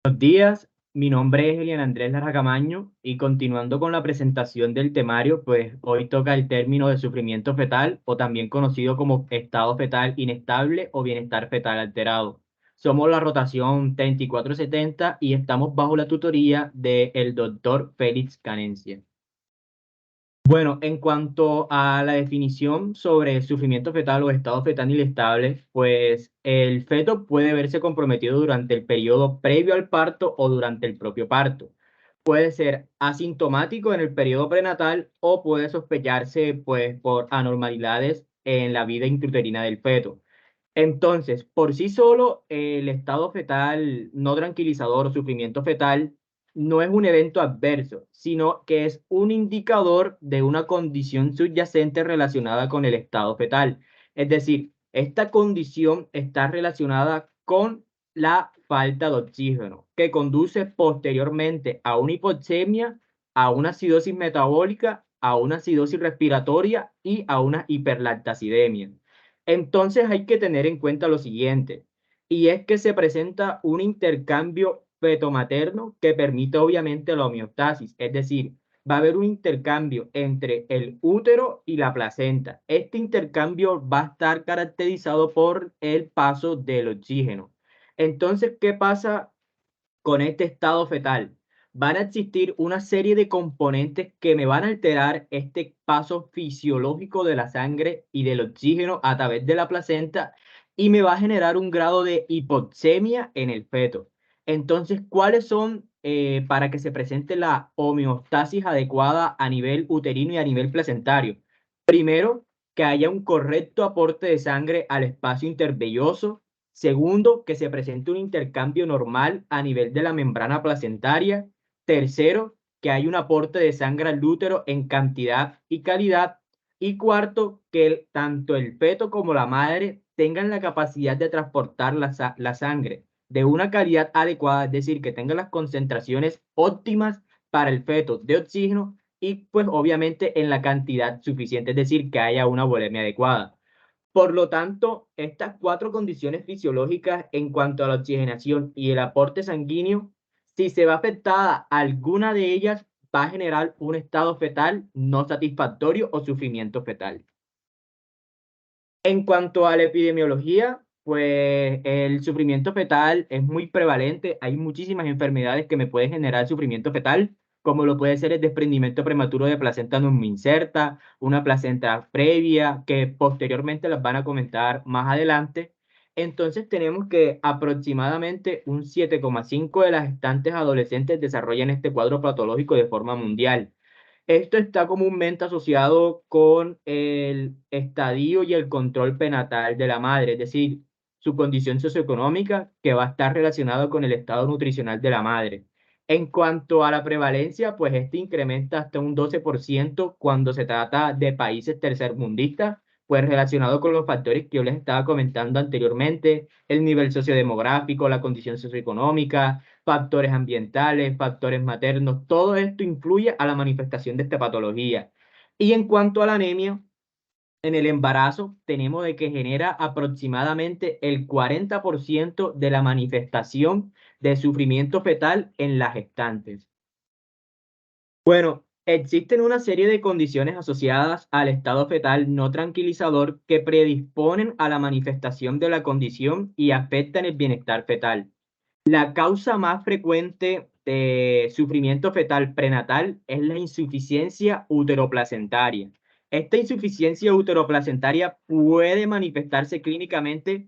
Buenos días, mi nombre es Elian Andrés Lara Camaño y continuando con la presentación del temario, pues hoy toca el término de sufrimiento fetal o también conocido como estado fetal inestable o bienestar fetal alterado. Somos la rotación 3470 y estamos bajo la tutoría del doctor Félix Canencia. Bueno, en cuanto a la definición sobre sufrimiento fetal o estado fetal inestable, pues el feto puede verse comprometido durante el periodo previo al parto o durante el propio parto. Puede ser asintomático en el periodo prenatal o puede sospecharse pues por anormalidades en la vida intrauterina del feto. Entonces, por sí solo, el estado fetal no tranquilizador o sufrimiento fetal no es un evento adverso, sino que es un indicador de una condición subyacente relacionada con el estado fetal. Es decir, esta condición está relacionada con la falta de oxígeno, que conduce posteriormente a una hipoxemia, a una acidosis metabólica, a una acidosis respiratoria y a una hiperlactacidemia. Entonces hay que tener en cuenta lo siguiente, y es que se presenta un intercambio feto-materno que permite obviamente la homeostasis, es decir, va a haber un intercambio entre el útero y la placenta. Este intercambio va a estar caracterizado por el paso del oxígeno. Entonces, ¿qué pasa con este estado fetal? Van a existir una serie de componentes que me van a alterar este paso fisiológico de la sangre y del oxígeno a través de la placenta y me va a generar un grado de hipoxemia en el feto. Entonces, ¿cuáles son para que se presente la homeostasis adecuada a nivel uterino y a nivel placentario? Primero, que haya un correcto aporte de sangre al espacio intervelloso. Segundo, que se presente un intercambio normal a nivel de la membrana placentaria. Tercero, que haya un aporte de sangre al útero en cantidad y calidad. Y cuarto, que tanto el feto como la madre tengan la capacidad de transportar la sangre de una calidad adecuada, es decir, que tengan las concentraciones óptimas para el feto de oxígeno y pues obviamente en la cantidad suficiente, es decir, que haya una volemia adecuada. Por lo tanto, estas cuatro condiciones fisiológicas en cuanto a la oxigenación y el aporte sanguíneo, si se va afectada alguna de ellas, va a generar un estado fetal no satisfactorio o sufrimiento fetal. En cuanto a la epidemiología, pues el sufrimiento fetal es muy prevalente. Hay muchísimas enfermedades que me pueden generar sufrimiento fetal, como lo puede ser el desprendimiento prematuro de placenta no inserta, una placenta previa, que posteriormente las van a comentar más adelante. Entonces tenemos que aproximadamente un 7,5 de las gestantes adolescentes desarrollan este cuadro patológico de forma mundial. Esto está comúnmente asociado con el estadio y el control prenatal de la madre, es decir, su condición socioeconómica que va a estar relacionado con el estado nutricional de la madre. En cuanto a la prevalencia, pues este incrementa hasta un 12% cuando se trata de países tercermundistas, pues relacionado con los factores que yo les estaba comentando anteriormente, el nivel sociodemográfico, la condición socioeconómica, factores ambientales, factores maternos, todo esto influye a la manifestación de esta patología. Y en cuanto a la anemia, en el embarazo tenemos de que genera aproximadamente el 40% de la manifestación de sufrimiento fetal en las gestantes. Bueno, existen una serie de condiciones asociadas al estado fetal no tranquilizador que predisponen a la manifestación de la condición y afectan el bienestar fetal. La causa más frecuente de sufrimiento fetal prenatal es la insuficiencia uteroplacentaria. Esta insuficiencia uteroplacentaria puede manifestarse clínicamente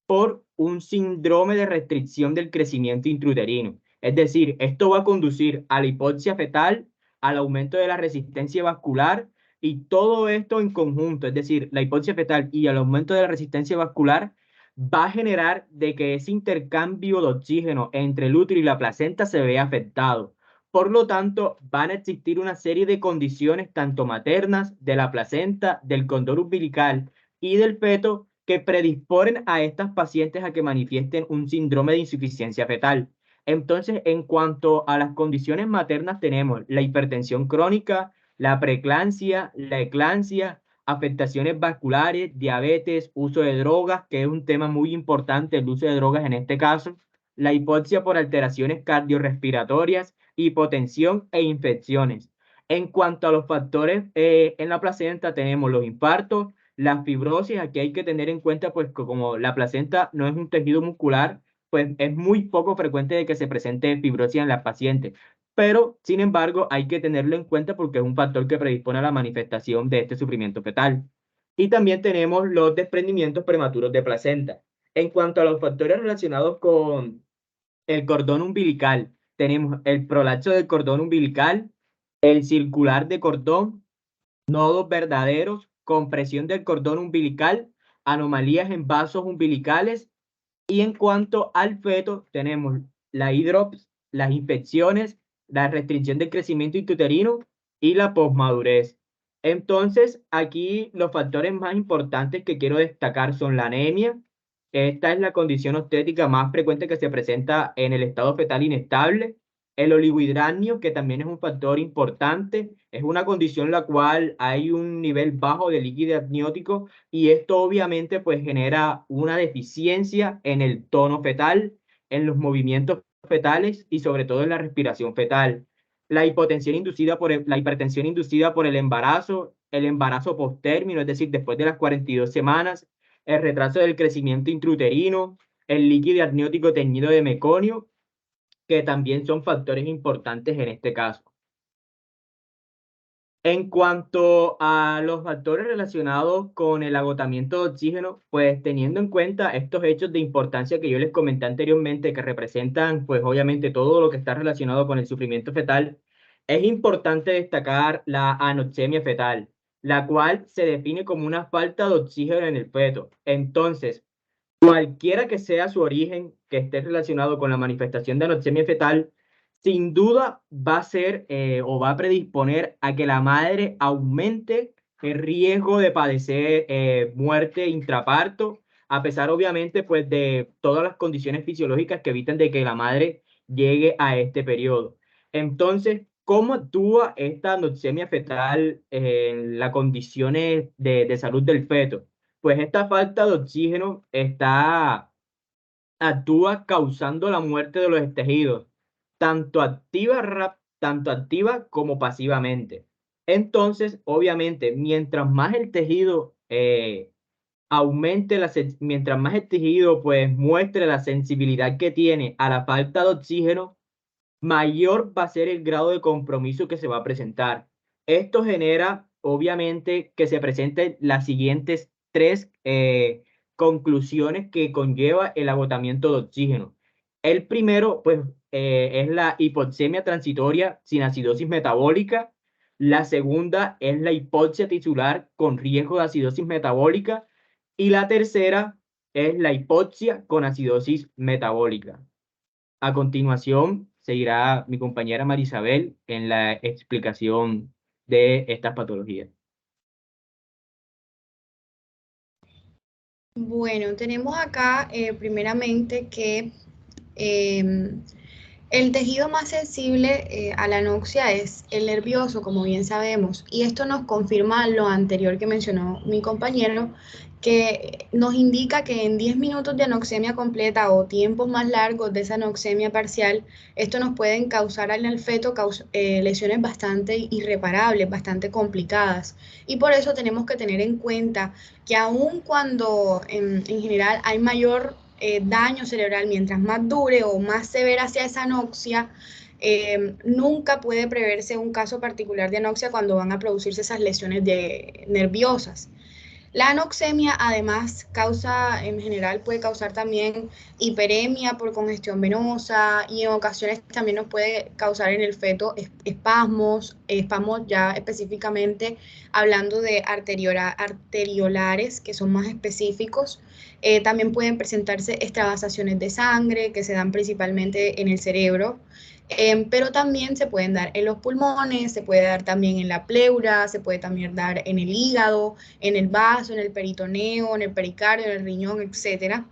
por un síndrome de restricción del crecimiento intrauterino. Es decir, esto va a conducir a la hipoxia fetal, al aumento de la resistencia vascular y todo esto en conjunto, es decir, la hipoxia fetal y el aumento de la resistencia vascular va a generar de que ese intercambio de oxígeno entre el útero y la placenta se vea afectado. Por lo tanto, van a existir una serie de condiciones, tanto maternas, de la placenta, del cordón umbilical y del feto, que predisponen a estas pacientes a que manifiesten un síndrome de insuficiencia fetal. Entonces, en cuanto a las condiciones maternas, tenemos la hipertensión crónica, la preeclampsia, la eclampsia, afectaciones vasculares, diabetes, uso de drogas, que es un tema muy importante, el uso de drogas en este caso, la hipoxia por alteraciones cardiorrespiratorias, hipotensión e infecciones. En cuanto a los factores en la placenta, tenemos los infartos, la fibrosis. Aquí hay que tener en cuenta pues que como la placenta no es un tejido muscular, pues es muy poco frecuente de que se presente fibrosis en las pacientes. Pero, sin embargo, hay que tenerlo en cuenta porque es un factor que predispone a la manifestación de este sufrimiento fetal. Y también tenemos los desprendimientos prematuros de placenta. En cuanto a los factores relacionados con el cordón umbilical, tenemos el prolapso del cordón umbilical, el circular de cordón, nodos verdaderos, compresión del cordón umbilical, anomalías en vasos umbilicales. Y en cuanto al feto, tenemos la hidrops, las infecciones, la restricción del crecimiento intrauterino y la posmadurez. Entonces, aquí los factores más importantes que quiero destacar son la anemia. Esta es la condición obstétrica más frecuente que se presenta en el estado fetal inestable. El oligohidramnio, que también es un factor importante, es una condición en la cual hay un nivel bajo de líquido amniótico y esto obviamente pues genera una deficiencia en el tono fetal, en los movimientos fetales y sobre todo en la respiración fetal. La hipotensión inducida la hipertensión inducida por el embarazo posttérmino, es decir, después de las 42 semanas, el retraso del crecimiento intrauterino, el líquido amniótico teñido de meconio, que también son factores importantes en este caso. En cuanto a los factores relacionados con el agotamiento de oxígeno, pues teniendo en cuenta estos hechos de importancia que yo les comenté anteriormente, que representan pues obviamente todo lo que está relacionado con el sufrimiento fetal, es importante destacar la anoxemia fetal, la cual se define como una falta de oxígeno en el feto. Entonces, cualquiera que sea su origen que esté relacionado con la manifestación de anoxemia fetal, sin duda va a ser o va a predisponer a que la madre aumente el riesgo de padecer muerte intraparto, a pesar obviamente pues de todas las condiciones fisiológicas que evitan de que la madre llegue a este periodo. Entonces, ¿cómo actúa esta anoxemia fetal en las condiciones de salud del feto? Pues esta falta de oxígeno actúa causando la muerte de los tejidos, tanto activa como pasivamente. Entonces, obviamente, mientras más el tejido mientras más el tejido pues muestre la sensibilidad que tiene a la falta de oxígeno, mayor va a ser el grado de compromiso que se va a presentar. Esto genera, obviamente, que se presenten las siguientes tres conclusiones que conlleva el agotamiento de oxígeno. El primero, pues, es la hipoxemia transitoria sin acidosis metabólica. La segunda es la hipoxia tisular con riesgo de acidosis metabólica. Y la tercera es la hipoxia con acidosis metabólica. A continuación, seguirá mi compañera Marisabel en la explicación de estas patologías. Bueno, tenemos acá primeramente que el tejido más sensible a la anoxia es el nervioso, como bien sabemos, y esto nos confirma lo anterior que mencionó mi compañero, que nos indica que en 10 minutos de anoxemia completa o tiempos más largos de esa anoxemia parcial, esto nos pueden causar en el feto lesiones bastante irreparables, bastante complicadas. Y por eso tenemos que tener en cuenta que aun cuando en general hay mayor daño cerebral, mientras más dure o más severa sea esa anoxia, nunca puede preverse un caso particular de anoxia cuando van a producirse esas lesiones nerviosas. La anoxemia además en general puede causar también hiperemia por congestión venosa y en ocasiones también nos puede causar en el feto espasmos ya específicamente hablando de arteriolares que son más específicos. También pueden presentarse extravasaciones de sangre que se dan principalmente en el cerebro. Pero también se pueden dar en los pulmones, se puede dar también en la pleura, se puede también dar en el hígado, en el vaso, en el peritoneo, en el pericardio, en el riñón, etc.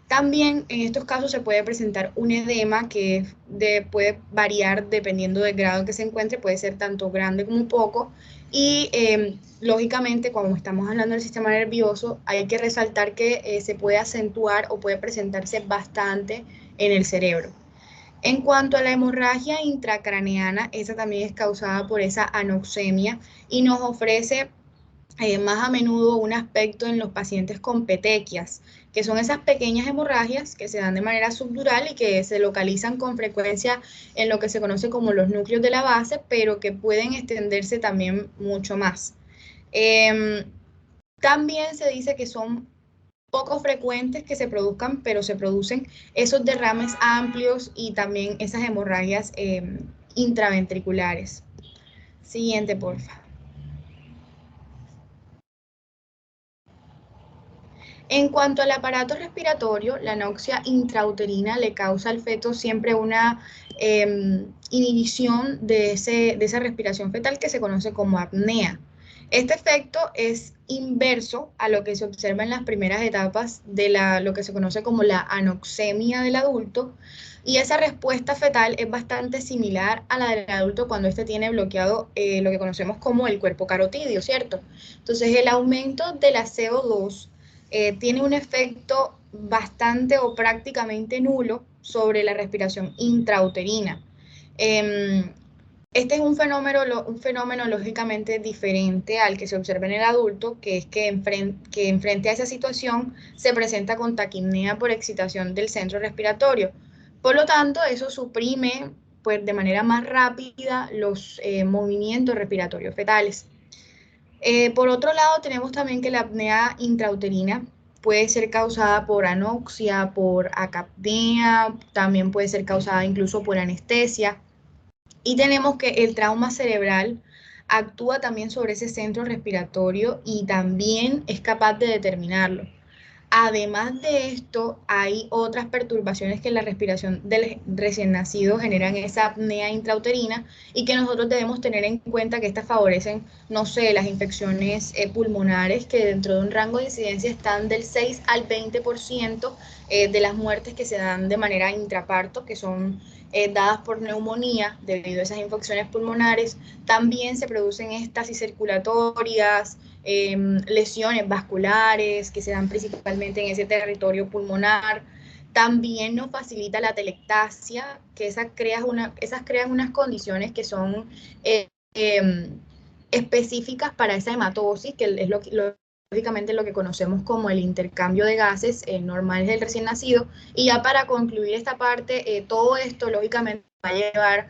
También en estos casos se puede presentar un edema que puede variar dependiendo del grado en que se encuentre, puede ser tanto grande como poco. Y lógicamente, cuando estamos hablando del sistema nervioso, hay que resaltar que se puede acentuar o puede presentarse bastante en el cerebro. En cuanto a la hemorragia intracraneana, esa también es causada por esa anoxemia y nos ofrece más a menudo un aspecto en los pacientes con petequias, que son esas pequeñas hemorragias que se dan de manera subdural y que se localizan con frecuencia en lo que se conoce como los núcleos de la base, pero que pueden extenderse también mucho más. También se dice que son poco frecuentes que se produzcan, pero se producen esos derrames amplios y también esas hemorragias intraventriculares. Siguiente, porfa. En cuanto al aparato respiratorio, la anoxia intrauterina le causa al feto siempre una inhibición de esa respiración fetal que se conoce como apnea. Este efecto es inverso a lo que se observa en las primeras etapas de lo que se conoce como la anoxemia del adulto, y esa respuesta fetal es bastante similar a la del adulto cuando éste tiene bloqueado lo que conocemos como el cuerpo carotidio, ¿cierto? Entonces, el aumento de la CO2 tiene un efecto bastante o prácticamente nulo sobre la respiración intrauterina. Este es un fenómeno lógicamente diferente al que se observa en el adulto, que es que enfrente a esa situación se presenta con taquipnea por excitación del centro respiratorio. Por lo tanto, eso suprime pues, de manera más rápida los movimientos respiratorios fetales. Por otro lado, tenemos también que la apnea intrauterina puede ser causada por anoxia, por acapnea, también puede ser causada incluso por anestesia. Y tenemos que el trauma cerebral actúa también sobre ese centro respiratorio y también es capaz de determinarlo. Además de esto, hay otras perturbaciones que en la respiración del recién nacido generan esa apnea intrauterina y que nosotros debemos tener en cuenta que estas favorecen, no sé, las infecciones pulmonares que dentro de un rango de incidencia están del 6 al 20% de las muertes que se dan de manera intraparto, que son dadas por neumonía debido a esas infecciones pulmonares. También se producen estasis circulatorias, lesiones vasculares que se dan principalmente en ese territorio pulmonar. También nos facilita la telectasia, que esas crean unas condiciones que son específicas para esa hematosis, que es lógicamente lo que conocemos como el intercambio de gases normal del recién nacido. Y ya para concluir esta parte, todo esto lógicamente va a llevar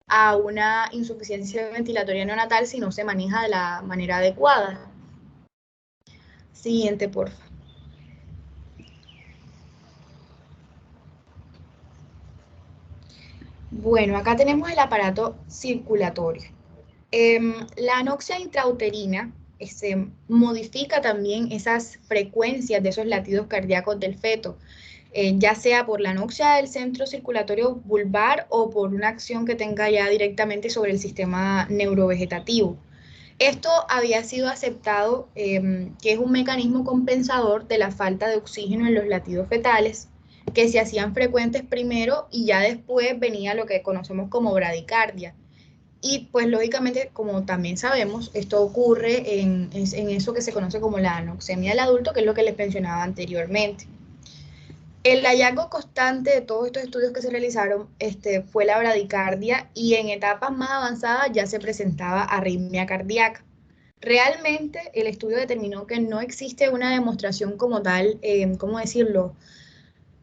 a una insuficiencia ventilatoria neonatal si no se maneja de la manera adecuada. Siguiente, por favor. Bueno, acá tenemos el aparato circulatorio. La anoxia intrauterina modifica también esas frecuencias de esos latidos cardíacos del feto, ya sea por la anoxia del centro circulatorio vulvar o por una acción que tenga ya directamente sobre el sistema neurovegetativo. Esto había sido aceptado, que es un mecanismo compensador de la falta de oxígeno en los latidos fetales, que se hacían frecuentes primero y ya después venía lo que conocemos como bradicardia. Y pues lógicamente, como también sabemos, esto ocurre en eso que se conoce como la anoxemia del adulto, que es lo que les mencionaba anteriormente. El hallazgo constante de todos estos estudios que se realizaron fue la bradicardia y en etapas más avanzadas ya se presentaba arritmia cardíaca. Realmente el estudio determinó que no existe una demostración como tal, ¿cómo decirlo?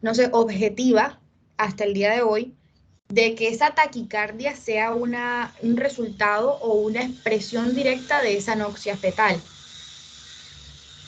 No sé, objetiva hasta el día de hoy, de que esa taquicardia sea un resultado o una expresión directa de esa anoxia fetal.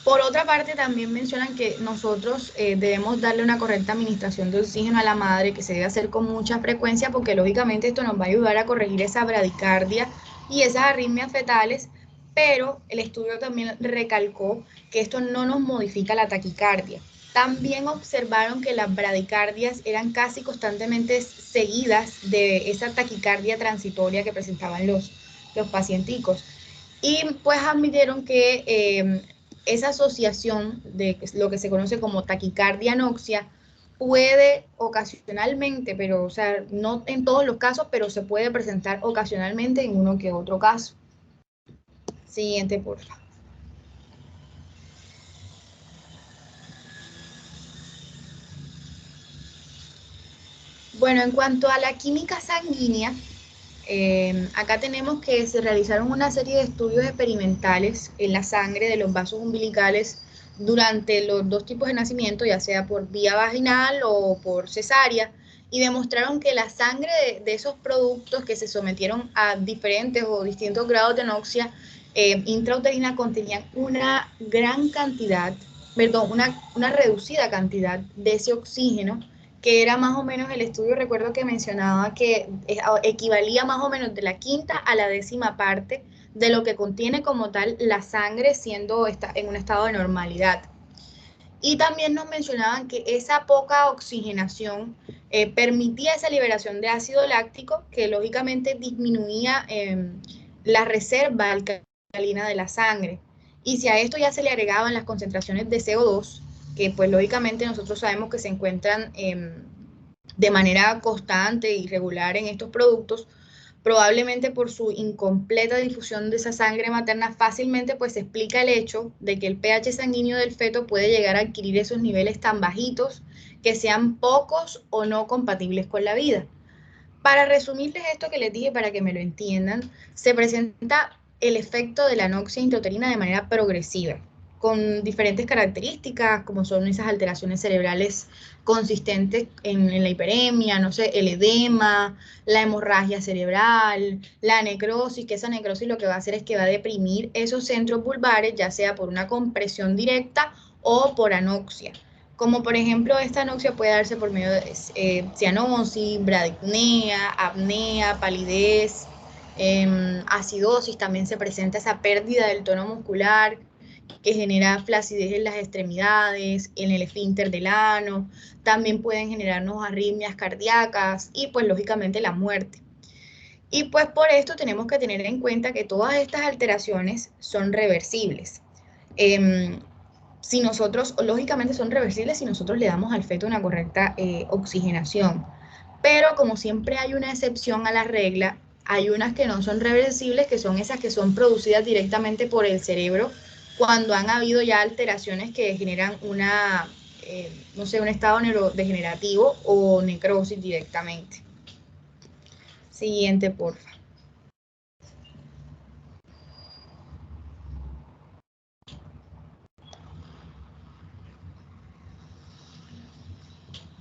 Por otra parte, también mencionan que nosotros debemos darle una correcta administración de oxígeno a la madre, que se debe hacer con mucha frecuencia, porque lógicamente esto nos va a ayudar a corregir esa bradicardia y esas arritmias fetales, pero el estudio también recalcó que esto no nos modifica la taquicardia. También observaron que las bradicardias eran casi constantemente seguidas de esa taquicardia transitoria que presentaban los pacienticos. Y pues admitieron que esa asociación de lo que se conoce como taquicardia anoxia puede ocasionalmente, pero o sea, no en todos los casos, pero se puede presentar ocasionalmente en uno que otro caso. Siguiente, por favor. Bueno, en cuanto a la química sanguínea, acá tenemos que se realizaron una serie de estudios experimentales en la sangre de los vasos umbilicales durante los dos tipos de nacimiento, ya sea por vía vaginal o por cesárea, y demostraron que la sangre de esos productos que se sometieron a diferentes o distintos grados de anoxia intrauterina contenían una gran cantidad, perdón, una reducida cantidad de ese oxígeno que era más o menos el estudio, recuerdo que mencionaba que equivalía más o menos de la quinta a la décima parte de lo que contiene como tal la sangre siendo en un estado de normalidad. Y también nos mencionaban que esa poca oxigenación permitía esa liberación de ácido láctico que lógicamente disminuía la reserva alcalina de la sangre. Y si a esto ya se le agregaban las concentraciones de CO2, que pues lógicamente nosotros sabemos que se encuentran de manera constante y regular en estos productos, probablemente por su incompleta difusión de esa sangre materna, fácilmente pues se explica el hecho de que el pH sanguíneo del feto puede llegar a adquirir esos niveles tan bajitos que sean pocos o no compatibles con la vida. Para resumirles esto que les dije, para que me lo entiendan, se presenta el efecto de la anoxia intrauterina de manera progresiva, con diferentes características, como son esas alteraciones cerebrales consistentes en la hiperemia, no sé, el edema, la hemorragia cerebral, la necrosis, que esa necrosis lo que va a hacer es que va a deprimir esos centros vulvares, ya sea por una compresión directa o por anoxia. Como por ejemplo, esta anoxia puede darse por medio de cianosis, bradipnea, apnea, palidez, acidosis, también se presenta esa pérdida del tono muscular que genera flacidez en las extremidades, en el esfínter del ano, también pueden generarnos arritmias cardíacas y pues lógicamente la muerte. Y pues por esto tenemos que tener en cuenta que todas estas alteraciones son reversibles. Eh, si nosotros, lógicamente son reversibles si nosotros le damos al feto una correcta oxigenación. Pero como siempre hay una excepción a la regla, hay unas que no son reversibles, que son esas que son producidas directamente por el cerebro cuando han habido ya alteraciones que generan una, no sé, un estado neurodegenerativo o necrosis directamente. Siguiente, porfa.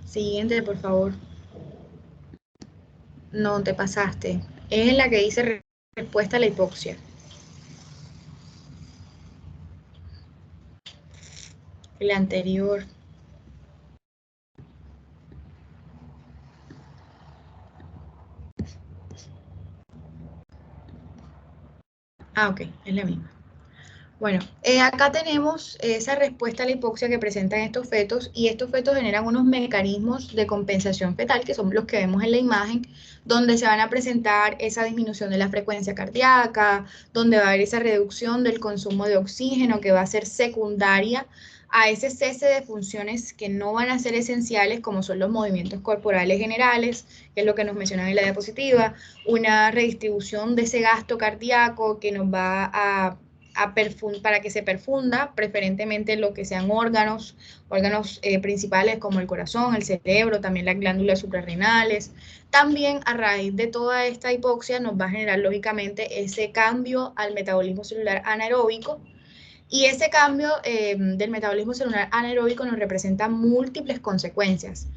Siguiente, por favor. No, te pasaste. Es en la que dice respuesta a la hipoxia. El anterior. Ah, ok, es la misma. Bueno, acá tenemos esa respuesta a la hipoxia que presentan estos fetos y estos fetos generan unos mecanismos de compensación fetal que son los que vemos en la imagen, donde se van a presentar esa disminución de la frecuencia cardíaca, donde va a haber esa reducción del consumo de oxígeno que va a ser secundaria a ese cese de funciones que no van a ser esenciales como son los movimientos corporales generales, que es lo que nos mencionan en la diapositiva, una redistribución de ese gasto cardíaco que nos va para que se perfunda, preferentemente lo que sean órganos principales como el corazón, el cerebro, también las glándulas suprarrenales. También a raíz de toda esta hipoxia nos va a generar lógicamente ese cambio al metabolismo celular anaeróbico, y ese cambio del metabolismo celular anaeróbico nos representa múltiples consecuencias,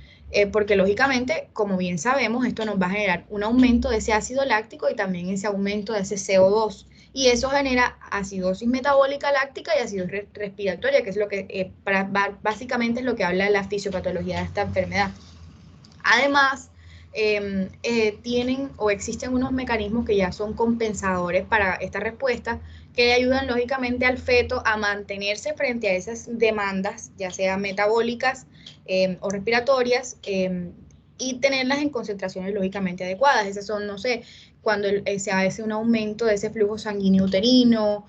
porque lógicamente, como bien sabemos, esto nos va a generar un aumento de ese ácido láctico y también ese aumento de ese CO2. Y eso genera acidosis metabólica láctica y acidosis respiratoria, que es lo que básicamente es lo que habla la fisiopatología de esta enfermedad. Además, tienen o existen unos mecanismos que ya son compensadores para esta respuesta, que ayudan lógicamente al feto a mantenerse frente a esas demandas, ya sean metabólicas o respiratorias, y tenerlas en concentraciones lógicamente adecuadas. Esas son, no sé, cuando se hace un aumento de ese flujo sanguíneo uterino,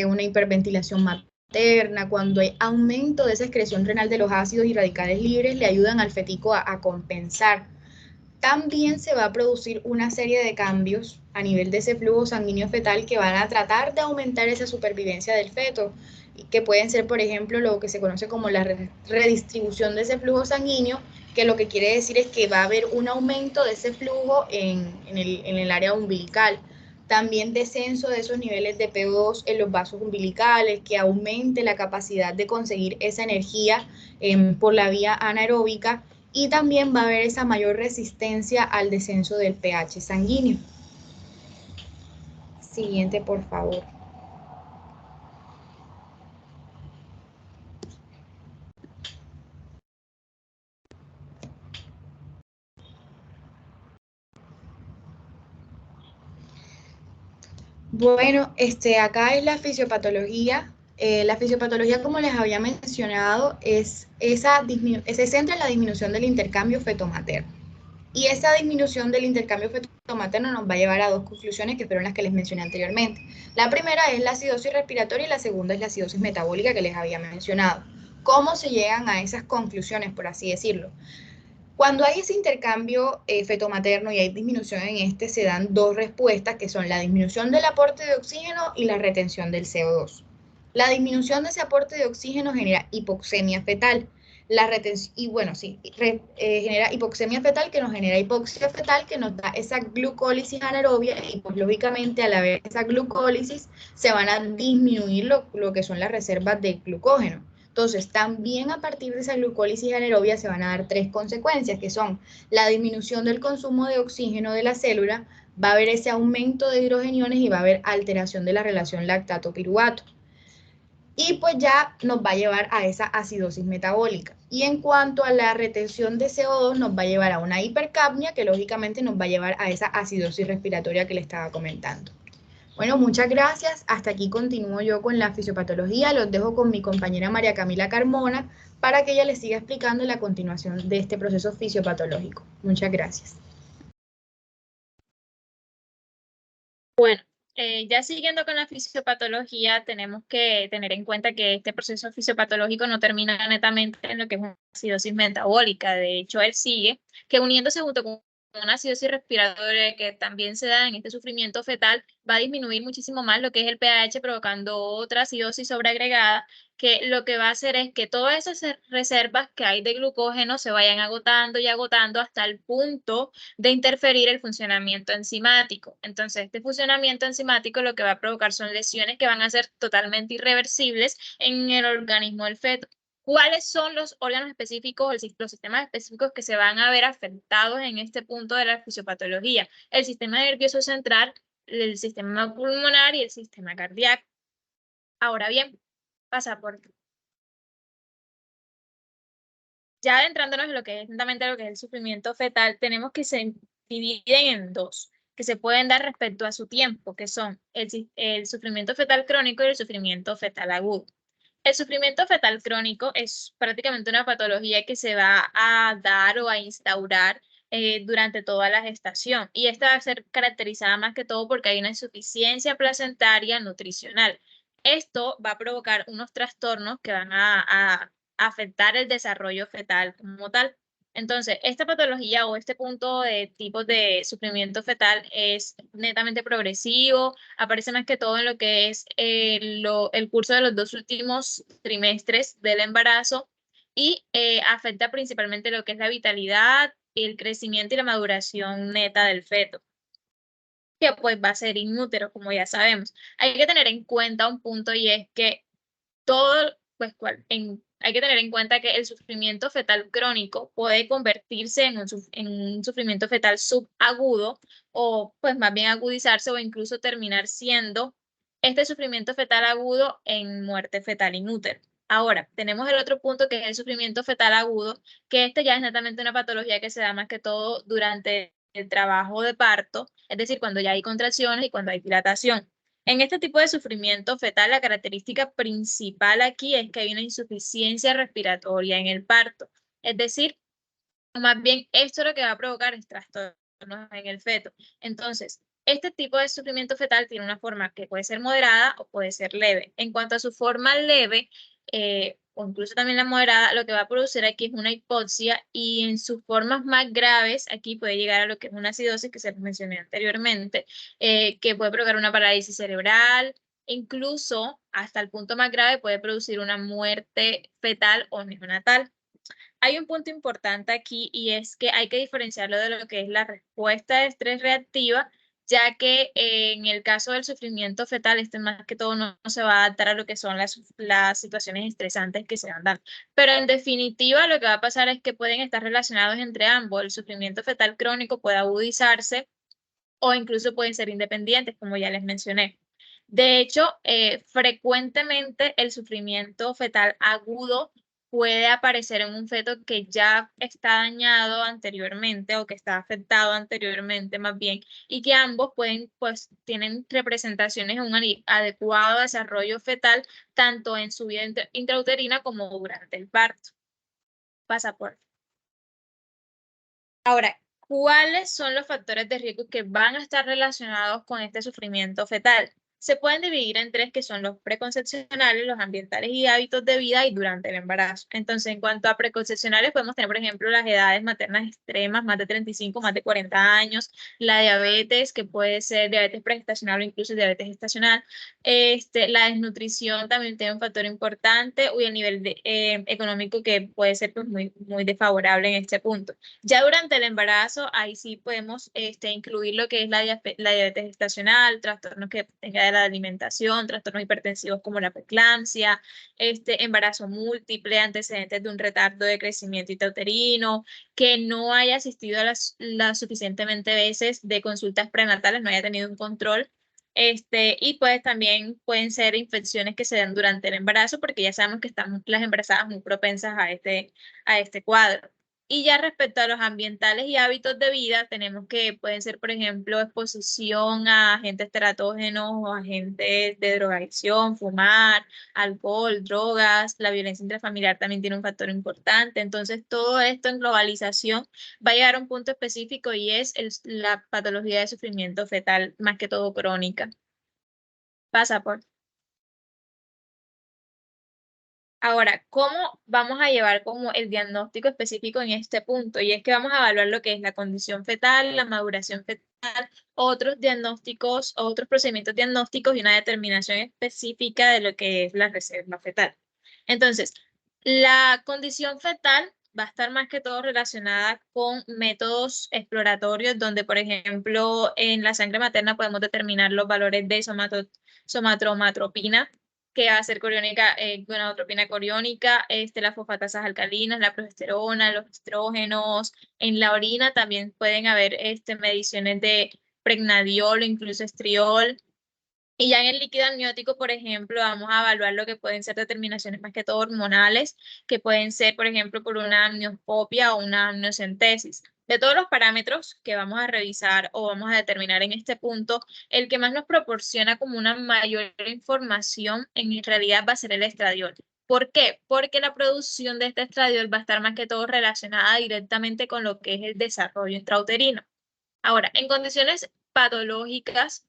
una hiperventilación materna, cuando hay aumento de esa excreción renal de los ácidos y radicales libres, le ayudan al fetico a compensar. También se va a producir una serie de cambios a nivel de ese flujo sanguíneo fetal que van a tratar de aumentar esa supervivencia del feto. que pueden ser, por ejemplo, lo que se conoce como la redistribución de ese flujo sanguíneo, que lo que quiere decir es que va a haber un aumento de ese flujo en el área umbilical. También descenso de esos niveles de PO2 en los vasos umbilicales, que aumente la capacidad de conseguir esa energía por la vía anaeróbica, y también va a haber esa mayor resistencia al descenso del pH sanguíneo. Siguiente, por favor. Bueno, acá es la fisiopatología. La fisiopatología, como les había mencionado, se centra en la disminución del intercambio feto-materno. Y esa disminución del intercambio feto-materno nos va a llevar a dos conclusiones que fueron las que les mencioné anteriormente. La primera es la acidosis respiratoria y la segunda es la acidosis metabólica que les había mencionado. ¿Cómo se llegan a esas conclusiones, por así decirlo? Cuando hay ese intercambio feto-materno y hay disminución en se dan dos respuestas que son la disminución del aporte de oxígeno y la retención del CO2. La disminución de ese aporte de oxígeno genera hipoxemia fetal. Genera hipoxemia fetal que nos genera hipoxia fetal que nos da esa glucólisis anaerobia y pues lógicamente al haber esa glucólisis se van a disminuir lo que son las reservas de glucógeno. Entonces, también a partir de esa glucólisis anaerobia se van a dar tres consecuencias, que son la disminución del consumo de oxígeno de la célula, va a haber ese aumento de hidrogeniones y va a haber alteración de la relación lactato-piruvato. Y pues ya nos va a llevar a esa acidosis metabólica. Y en cuanto a la retención de CO2, nos va a llevar a una hipercapnia, que lógicamente nos va a llevar a esa acidosis respiratoria que le estaba comentando. Bueno, muchas gracias. Hasta aquí continúo yo con la fisiopatología. Los dejo con mi compañera María Camila Carmona para que ella les siga explicando la continuación de este proceso fisiopatológico. Muchas gracias. Bueno, ya siguiendo con la fisiopatología, tenemos que tener en cuenta que este proceso fisiopatológico no termina netamente en lo que es una acidosis metabólica. De hecho, él sigue, que uniéndose junto con una acidosis respiratoria que también se da en este sufrimiento fetal, va a disminuir muchísimo más lo que es el pH, provocando otra acidosis sobreagregada, que lo que va a hacer es que todas esas reservas que hay de glucógeno se vayan agotando y agotando hasta el punto de interferir el funcionamiento enzimático. Entonces, este funcionamiento enzimático lo que va a provocar son lesiones que van a ser totalmente irreversibles en el organismo del feto. ¿Cuáles son los órganos específicos, los sistemas específicos que se van a ver afectados en este punto de la fisiopatología? El sistema nervioso central, el sistema pulmonar y el sistema cardíaco. Ahora bien, pasa por ya adentrándonos en lo que es netamente lo que es el sufrimiento fetal, tenemos que se dividen en dos, que se pueden dar respecto a su tiempo, que son el sufrimiento fetal crónico y el sufrimiento fetal agudo. El sufrimiento fetal crónico es prácticamente una patología que se va a dar o a instaurar durante toda la gestación, y esta va a ser caracterizada más que todo porque hay una insuficiencia placentaria nutricional. Esto va a provocar unos trastornos que van a afectar el desarrollo fetal como tal. Entonces, esta patología o este punto de tipos de sufrimiento fetal es netamente progresivo, aparece más que todo en lo que es el curso de los 2 últimos trimestres del embarazo y afecta principalmente lo que es la vitalidad, el crecimiento y la maduración neta del feto, que pues va a ser inútero, como ya sabemos. Hay que tener en cuenta un punto y es que todo, pues, hay que tener en cuenta que el sufrimiento fetal crónico puede convertirse en un sufrimiento fetal subagudo o pues más bien agudizarse o incluso terminar siendo este sufrimiento fetal agudo en muerte fetal inútero. Ahora, tenemos el otro punto que es el sufrimiento fetal agudo, que este ya es netamente una patología que se da más que todo durante el trabajo de parto, es decir, cuando ya hay contracciones y cuando hay dilatación. En este tipo de sufrimiento fetal, la característica principal aquí es que hay una insuficiencia respiratoria en el parto. Es decir, más bien esto lo que va a provocar es trastornos en el feto. Entonces, este tipo de sufrimiento fetal tiene una forma que puede ser moderada o puede ser leve. En cuanto a su forma leve, o incluso también la moderada, lo que va a producir aquí es una hipoxia, y en sus formas más graves, aquí puede llegar a lo que es una acidosis que se mencioné anteriormente, que puede provocar una parálisis cerebral, incluso hasta el punto más grave puede producir una muerte fetal o neonatal. Hay un punto importante aquí y es que hay que diferenciarlo de lo que es la respuesta de estrés reactiva, ya que en el caso del sufrimiento fetal, este más que todo no se va a adaptar a lo que son las situaciones estresantes que se van dando. Pero en definitiva, lo que va a pasar es que pueden estar relacionados entre ambos. El sufrimiento fetal crónico puede agudizarse o incluso pueden ser independientes, como ya les mencioné. De hecho, frecuentemente el sufrimiento fetal agudo puede aparecer en un feto que ya está dañado anteriormente o que está afectado anteriormente más bien, y que ambos tienen representaciones en un adecuado desarrollo fetal tanto en su vida intrauterina como durante el parto. Pasa por. Ahora, ¿cuáles son los factores de riesgo que van a estar relacionados con este sufrimiento fetal? Se pueden dividir en tres, que son los preconcepcionales, los ambientales y hábitos de vida y durante el embarazo. Entonces, en cuanto a preconcepcionales, podemos tener, por ejemplo, las edades maternas extremas, más de 35, más de 40 años, la diabetes, que puede ser diabetes pregestacional o incluso diabetes gestacional. La desnutrición también tiene un factor importante, y el nivel económico, que puede ser pues, muy desfavorable en este punto. Ya durante el embarazo, ahí sí podemos incluir lo que es la diabetes gestacional, trastornos que tenga de la alimentación, trastornos hipertensivos como la preeclampsia, embarazo múltiple, antecedentes de un retardo de crecimiento intrauterino, que no haya asistido a las suficientemente veces de consultas prenatales, no haya tenido un control. Y pues también pueden ser infecciones que se dan durante el embarazo, porque ya sabemos que están las embarazadas muy propensas a este cuadro. Y ya respecto a los ambientales y hábitos de vida, tenemos que pueden ser, por ejemplo, exposición a agentes teratógenos o agentes de drogadicción, fumar, alcohol, drogas, la violencia intrafamiliar también tiene un factor importante. Entonces, todo esto en globalización va a llegar a un punto específico y es la patología de sufrimiento fetal, más que todo crónica. Pasa por. Ahora, ¿cómo vamos a llevar como el diagnóstico específico en este punto? Y es que vamos a evaluar lo que es la condición fetal, la maduración fetal, otros diagnósticos, otros procedimientos diagnósticos y una determinación específica de lo que es la reserva fetal. Entonces, la condición fetal va a estar más que todo relacionada con métodos exploratorios, donde, por ejemplo, en la sangre materna podemos determinar los valores de somatromatropina, que va a ser coriónica, gonadotropina coriónica, las fosfatasas alcalinas, la progesterona, los estrógenos. En la orina también pueden haber mediciones de pregnadiol o incluso estriol. Y ya en el líquido amniótico, por ejemplo, vamos a evaluar lo que pueden ser determinaciones más que todo hormonales, que pueden ser, por ejemplo, por una amnioscopia o una amniocentesis. De todos los parámetros que vamos a revisar o vamos a determinar en este punto, el que más nos proporciona como una mayor información en realidad va a ser el estradiol. ¿Por qué? Porque la producción de este estradiol va a estar más que todo relacionada directamente con lo que es el desarrollo intrauterino. Ahora, en condiciones patológicas,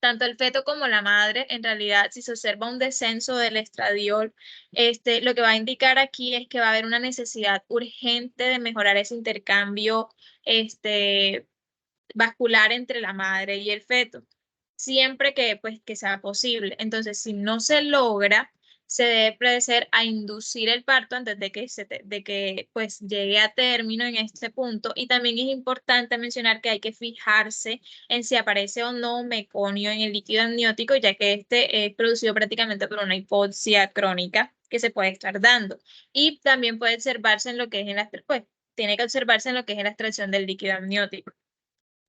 tanto el feto como la madre, en realidad, si se observa un descenso del estradiol, lo que va a indicar aquí es que va a haber una necesidad urgente de mejorar ese intercambio vascular entre la madre y el feto, siempre que sea posible. Entonces, si no se logra, se debe proceder a inducir el parto antes de que pues llegue a término en este punto. Y también es importante mencionar que hay que fijarse en si aparece o no meconio en el líquido amniótico, ya que este es producido prácticamente por una hipoxia crónica que se puede estar dando. Y también puede observarse en lo que es tiene que observarse en lo que es la extracción del líquido amniótico.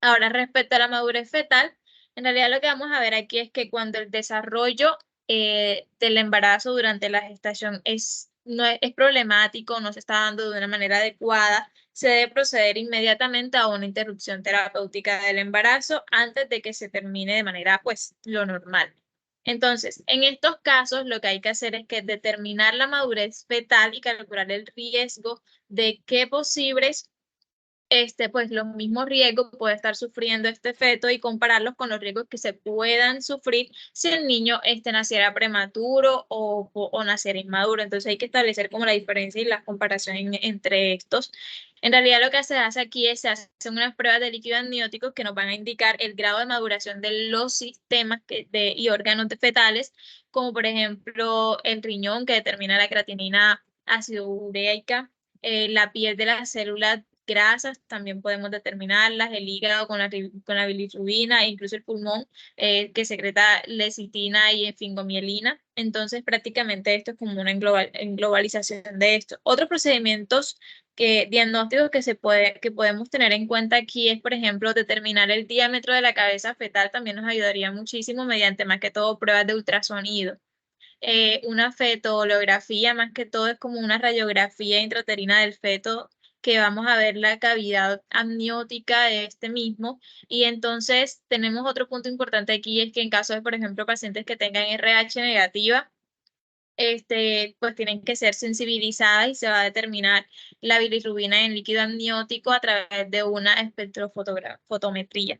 Ahora, respecto a la madurez fetal, en realidad lo que vamos a ver aquí es que cuando el desarrollo del embarazo durante la gestación no es problemático, no se está dando de una manera adecuada, se debe proceder inmediatamente a una interrupción terapéutica del embarazo antes de que se termine de manera, pues, lo normal. Entonces, en estos casos, lo que hay que hacer es que determinar la madurez fetal y calcular el riesgo de qué posibles pues los mismos riesgos puede estar sufriendo este feto y compararlos con los riesgos que se puedan sufrir si el niño naciera prematuro o naciera inmaduro. Entonces hay que establecer como la diferencia y la comparación entre estos. En realidad lo que se hace aquí es se hacen unas pruebas de líquido amniótico que nos van a indicar el grado de maduración de los sistemas y órganos fetales, como por ejemplo el riñón que determina la creatinina ácido ureica, la piel de las células grasas también podemos determinarlas, el hígado con la bilirrubina, e incluso el pulmón que secreta lecitina y enfingomielina. Entonces, prácticamente esto es como una globalización de esto. Otros procedimientos diagnósticos que podemos tener en cuenta aquí es, por ejemplo, determinar el diámetro de la cabeza fetal. También nos ayudaría muchísimo mediante más que todo pruebas de ultrasonido. Una fetolografía, más que todo, es como una radiografía intrauterina del feto que vamos a ver la cavidad amniótica de este mismo. Y entonces tenemos otro punto importante aquí, es que en caso de, por ejemplo, pacientes que tengan RH negativa, pues tienen que ser sensibilizadas y se va a determinar la bilirrubina en líquido amniótico a través de una espectrofotometría.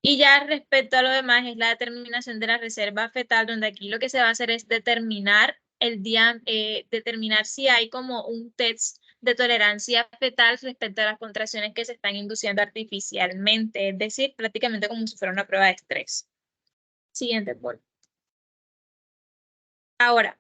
Y ya respecto a lo demás es la determinación de la reserva fetal, donde aquí lo que se va a hacer es determinar determinar si hay como un test de tolerancia fetal respecto a las contracciones que se están induciendo artificialmente, es decir, prácticamente como si fuera una prueba de estrés. Siguiente, por. Ahora,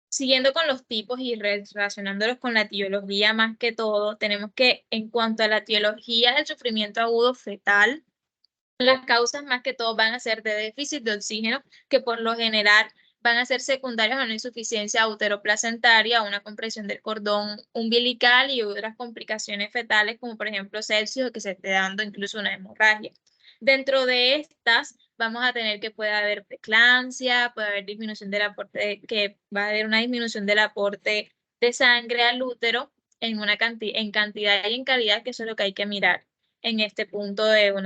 siguiendo con los tipos y relacionándolos con la etiología más que todo, tenemos que en cuanto a la etiología del sufrimiento agudo fetal, las causas más que todo van a ser de déficit de oxígeno, que por lo general van a ser secundarias a una insuficiencia uteroplacentaria, una compresión del cordón umbilical y otras complicaciones fetales, como por ejemplo sepsis o que se esté dando incluso una hemorragia. Dentro de estas, vamos a tener que puede haber preeclampsia, puede haber disminución del aporte, que va a haber una disminución del aporte de sangre al útero en cantidad y en calidad, que eso es lo que hay que mirar en este punto de un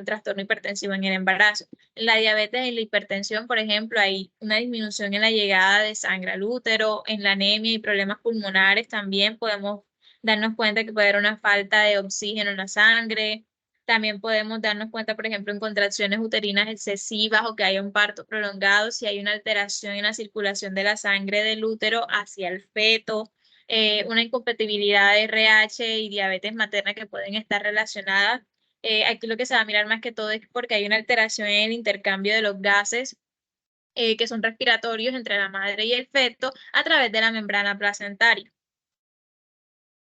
trastorno hipertensivo en el embarazo. La diabetes y la hipertensión, por ejemplo, hay una disminución en la llegada de sangre al útero, en la anemia y problemas pulmonares también podemos darnos cuenta que puede haber una falta de oxígeno en la sangre. También podemos darnos cuenta, por ejemplo, en contracciones uterinas excesivas o que haya un parto prolongado, si hay una alteración en la circulación de la sangre del útero hacia el feto, una incompatibilidad de RH y diabetes materna que pueden estar relacionadas. Aquí lo que se va a mirar más que todo es porque hay una alteración en el intercambio de los gases que son respiratorios entre la madre y el feto a través de la membrana placentaria.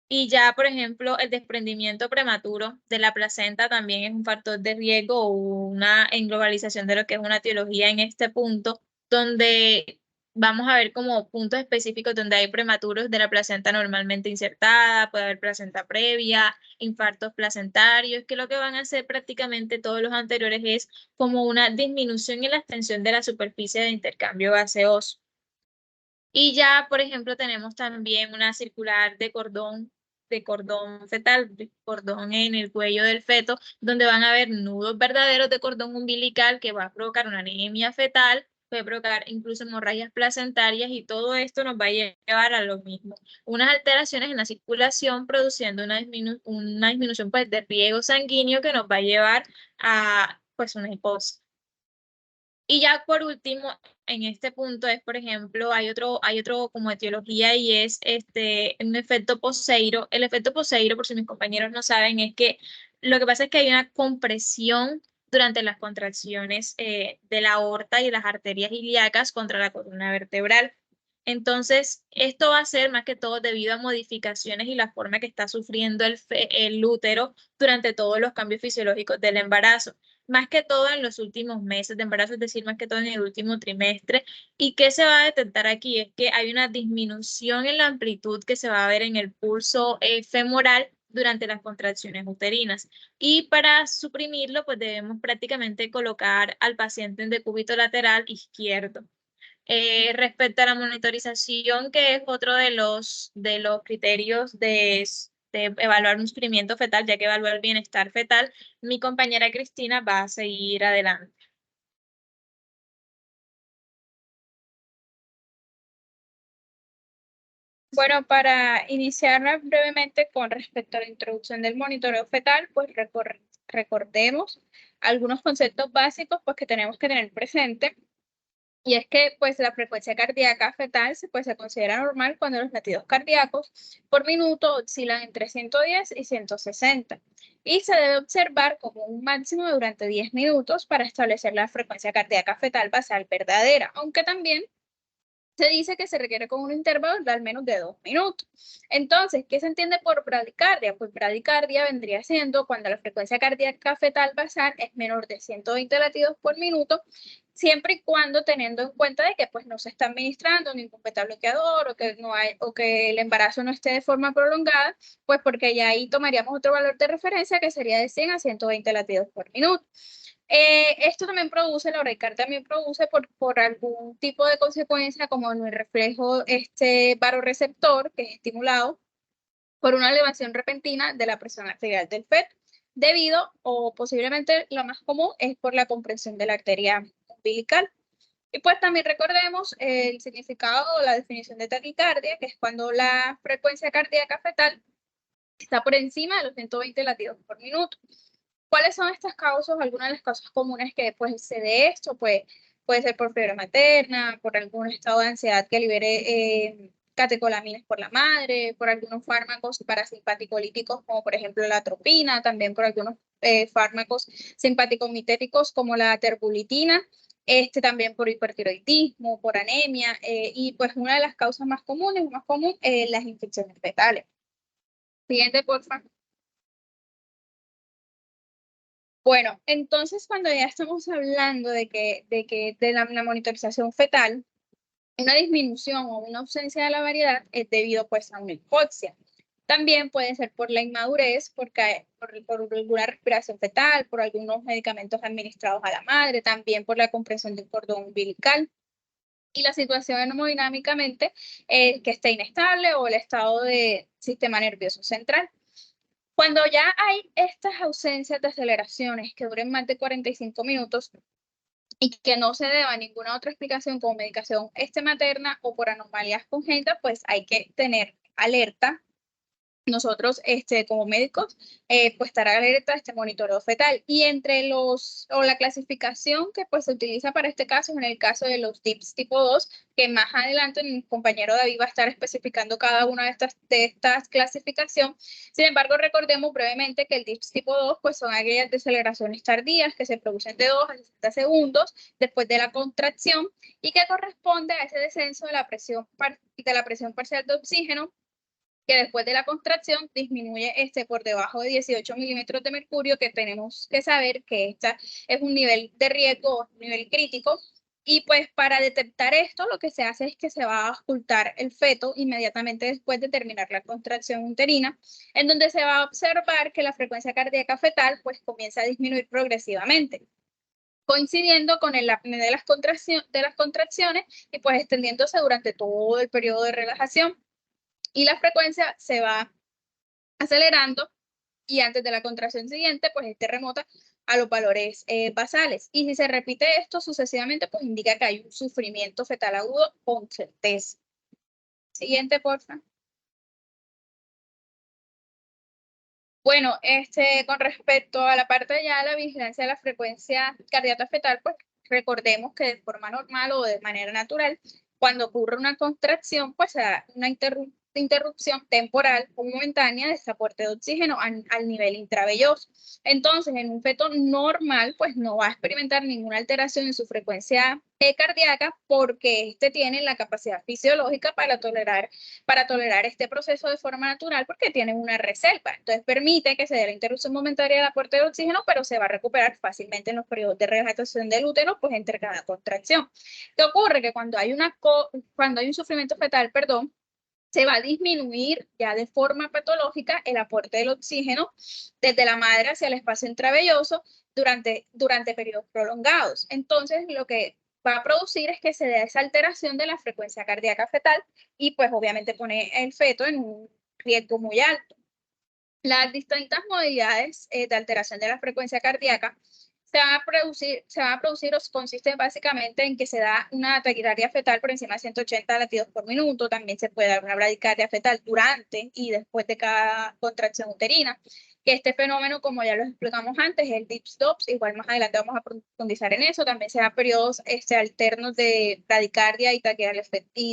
Y ya, por ejemplo, el desprendimiento prematuro de la placenta también es un factor de riesgo o una englobalización de lo que es una etiología en este punto, donde vamos a ver como puntos específicos donde hay prematuros de la placenta normalmente insertada, puede haber placenta previa, infartos placentarios, que lo que van a hacer prácticamente todos los anteriores es como una disminución en la extensión de la superficie de intercambio gaseoso. Y ya, por ejemplo, tenemos también una circular de cordón fetal, de cordón en el cuello del feto, donde van a haber nudos verdaderos de cordón umbilical que va a provocar una anemia fetal, puede provocar incluso hemorragias placentarias y todo esto nos va a llevar a lo mismo. Unas alteraciones en la circulación produciendo una disminución pues, de riego sanguíneo que nos va a llevar a pues, una hipoxia. Y ya por último, en este punto es, por ejemplo, hay otro como etiología y es un efecto Poseiro. El efecto Poseiro, por si mis compañeros no saben, es que lo que pasa es que hay una compresión durante las contracciones de la aorta y las arterias ilíacas contra la columna vertebral. Entonces, esto va a ser más que todo debido a modificaciones y la forma que está sufriendo el útero durante todos los cambios fisiológicos del embarazo, más que todo en los últimos meses de embarazo, es decir, más que todo en el último trimestre. ¿Y qué se va a detectar aquí? Es que hay una disminución en la amplitud que se va a ver en el pulso femoral durante las contracciones uterinas. Y para suprimirlo, pues debemos prácticamente colocar al paciente en decúbito lateral izquierdo. Respecto a la monitorización, que es otro de los criterios de evaluar un sufrimiento fetal, ya que evaluar el bienestar fetal, mi compañera Cristina va a seguir adelante. Bueno, para iniciar brevemente con respecto a la introducción del monitoreo fetal, pues recordemos algunos conceptos básicos pues, que tenemos que tener presente. Y es que pues, la frecuencia cardíaca fetal se considera normal cuando los latidos cardíacos por minuto oscilan entre 110 y 160. Y se debe observar como un máximo durante 10 minutos para establecer la frecuencia cardíaca fetal basal verdadera, aunque también se dice que se requiere con un intervalo de al menos de 2 minutos. Entonces, ¿qué se entiende por bradicardia? Pues bradicardia vendría siendo cuando la frecuencia cardíaca fetal basal es menor de 120 latidos por minuto, siempre y cuando teniendo en cuenta de que pues no se está administrando ningún beta bloqueador o que el embarazo no esté de forma prolongada, pues porque ya ahí tomaríamos otro valor de referencia que sería de 100 a 120 latidos por minuto. Esto también produce, la bradicardia también produce por algún tipo de consecuencia, como en el reflejo varoreceptor, que es estimulado por una elevación repentina de la presión arterial del feto, debido o posiblemente lo más común es por la compresión de la arteria umbilical. Y pues también recordemos el significado o la definición de taquicardia, que es cuando la frecuencia cardíaca fetal está por encima de los 120 latidos por minuto. ¿Cuáles son estas causas? Algunas de las causas comunes que pues, se dé esto, pues, puede ser por fiebre materna, por algún estado de ansiedad que libere catecolaminas por la madre, por algunos fármacos parasimpaticolíticos como por ejemplo la atropina, también por algunos fármacos simpaticomiméticos como la terbulitina, también por hipertiroidismo, por anemia, y pues una de las causas más comunes, las infecciones fetales. Siguiente, por favor. Bueno, entonces cuando ya estamos hablando de la monitorización fetal, una disminución o una ausencia de la variedad es debido pues a una hipoxia. También puede ser por la inmadurez, por alguna respiración fetal, por algunos medicamentos administrados a la madre, también por la compresión del cordón umbilical y la situación hemodinámicamente que esté inestable o el estado de sistema nervioso central. Cuando ya hay estas ausencias de aceleraciones que duren más de 45 minutos y que no se deba a ninguna otra explicación como medicación materna o por anomalías congénitas, pues hay que tener alerta. Nosotros, como médicos, pues estar alerta a este monitoreo fetal. Y entre la clasificación que pues se utiliza para este caso, en el caso de los DIPS tipo 2, que más adelante mi compañero David va a estar especificando cada una de estas clasificaciones. Sin embargo, recordemos brevemente que el DIPS tipo 2, pues son aquellas deceleraciones tardías que se producen de 2 a 60 segundos después de la contracción y que corresponde a ese descenso de la presión parcial de oxígeno, que después de la contracción disminuye por debajo de 18 milímetros de mercurio, que tenemos que saber que esta es un nivel de riesgo, un nivel crítico. Y pues para detectar esto, lo que se hace es que se va a auscultar el feto inmediatamente después de terminar la contracción uterina, en donde se va a observar que la frecuencia cardíaca fetal pues comienza a disminuir progresivamente, coincidiendo con el apnea de las contracciones y pues extendiéndose durante todo el periodo de relajación. Y la frecuencia se va acelerando y antes de la contracción siguiente, pues remota a los valores basales. Y si se repite esto sucesivamente, pues indica que hay un sufrimiento fetal agudo con certeza. Siguiente, por favor. Bueno, con respecto a la parte ya de la vigilancia de la frecuencia cardíaca fetal, pues recordemos que de forma normal o de manera natural, cuando ocurre una contracción, pues se da una interrupción temporal o momentánea de este aporte de oxígeno al nivel intravelloso. Entonces, en un feto normal, pues no va a experimentar ninguna alteración en su frecuencia cardíaca porque tiene la capacidad fisiológica para tolerar este proceso de forma natural porque tiene una reserva. Entonces, permite que se dé la interrupción momentánea del aporte de oxígeno, pero se va a recuperar fácilmente en los periodos de relajamiento del útero, pues entre cada contracción. ¿Qué ocurre? Que cuando hay un sufrimiento fetal, perdón, se va a disminuir ya de forma patológica el aporte del oxígeno desde la madre hacia el espacio intravelloso durante periodos prolongados. Entonces, lo que va a producir es que se dé esa alteración de la frecuencia cardíaca fetal y pues obviamente pone el feto en un riesgo muy alto. Las distintas modalidades de alteración de la frecuencia cardíaca se van a producir o consiste básicamente en que se da una taquicardia fetal por encima de 180 latidos por minuto. También se puede dar una bradicardia fetal durante y después de cada contracción uterina. Que este fenómeno, como ya lo explicamos antes, es el DIPS-DOPS. Igual más adelante vamos a profundizar en eso. También se dan periodos alternos de bradicardia y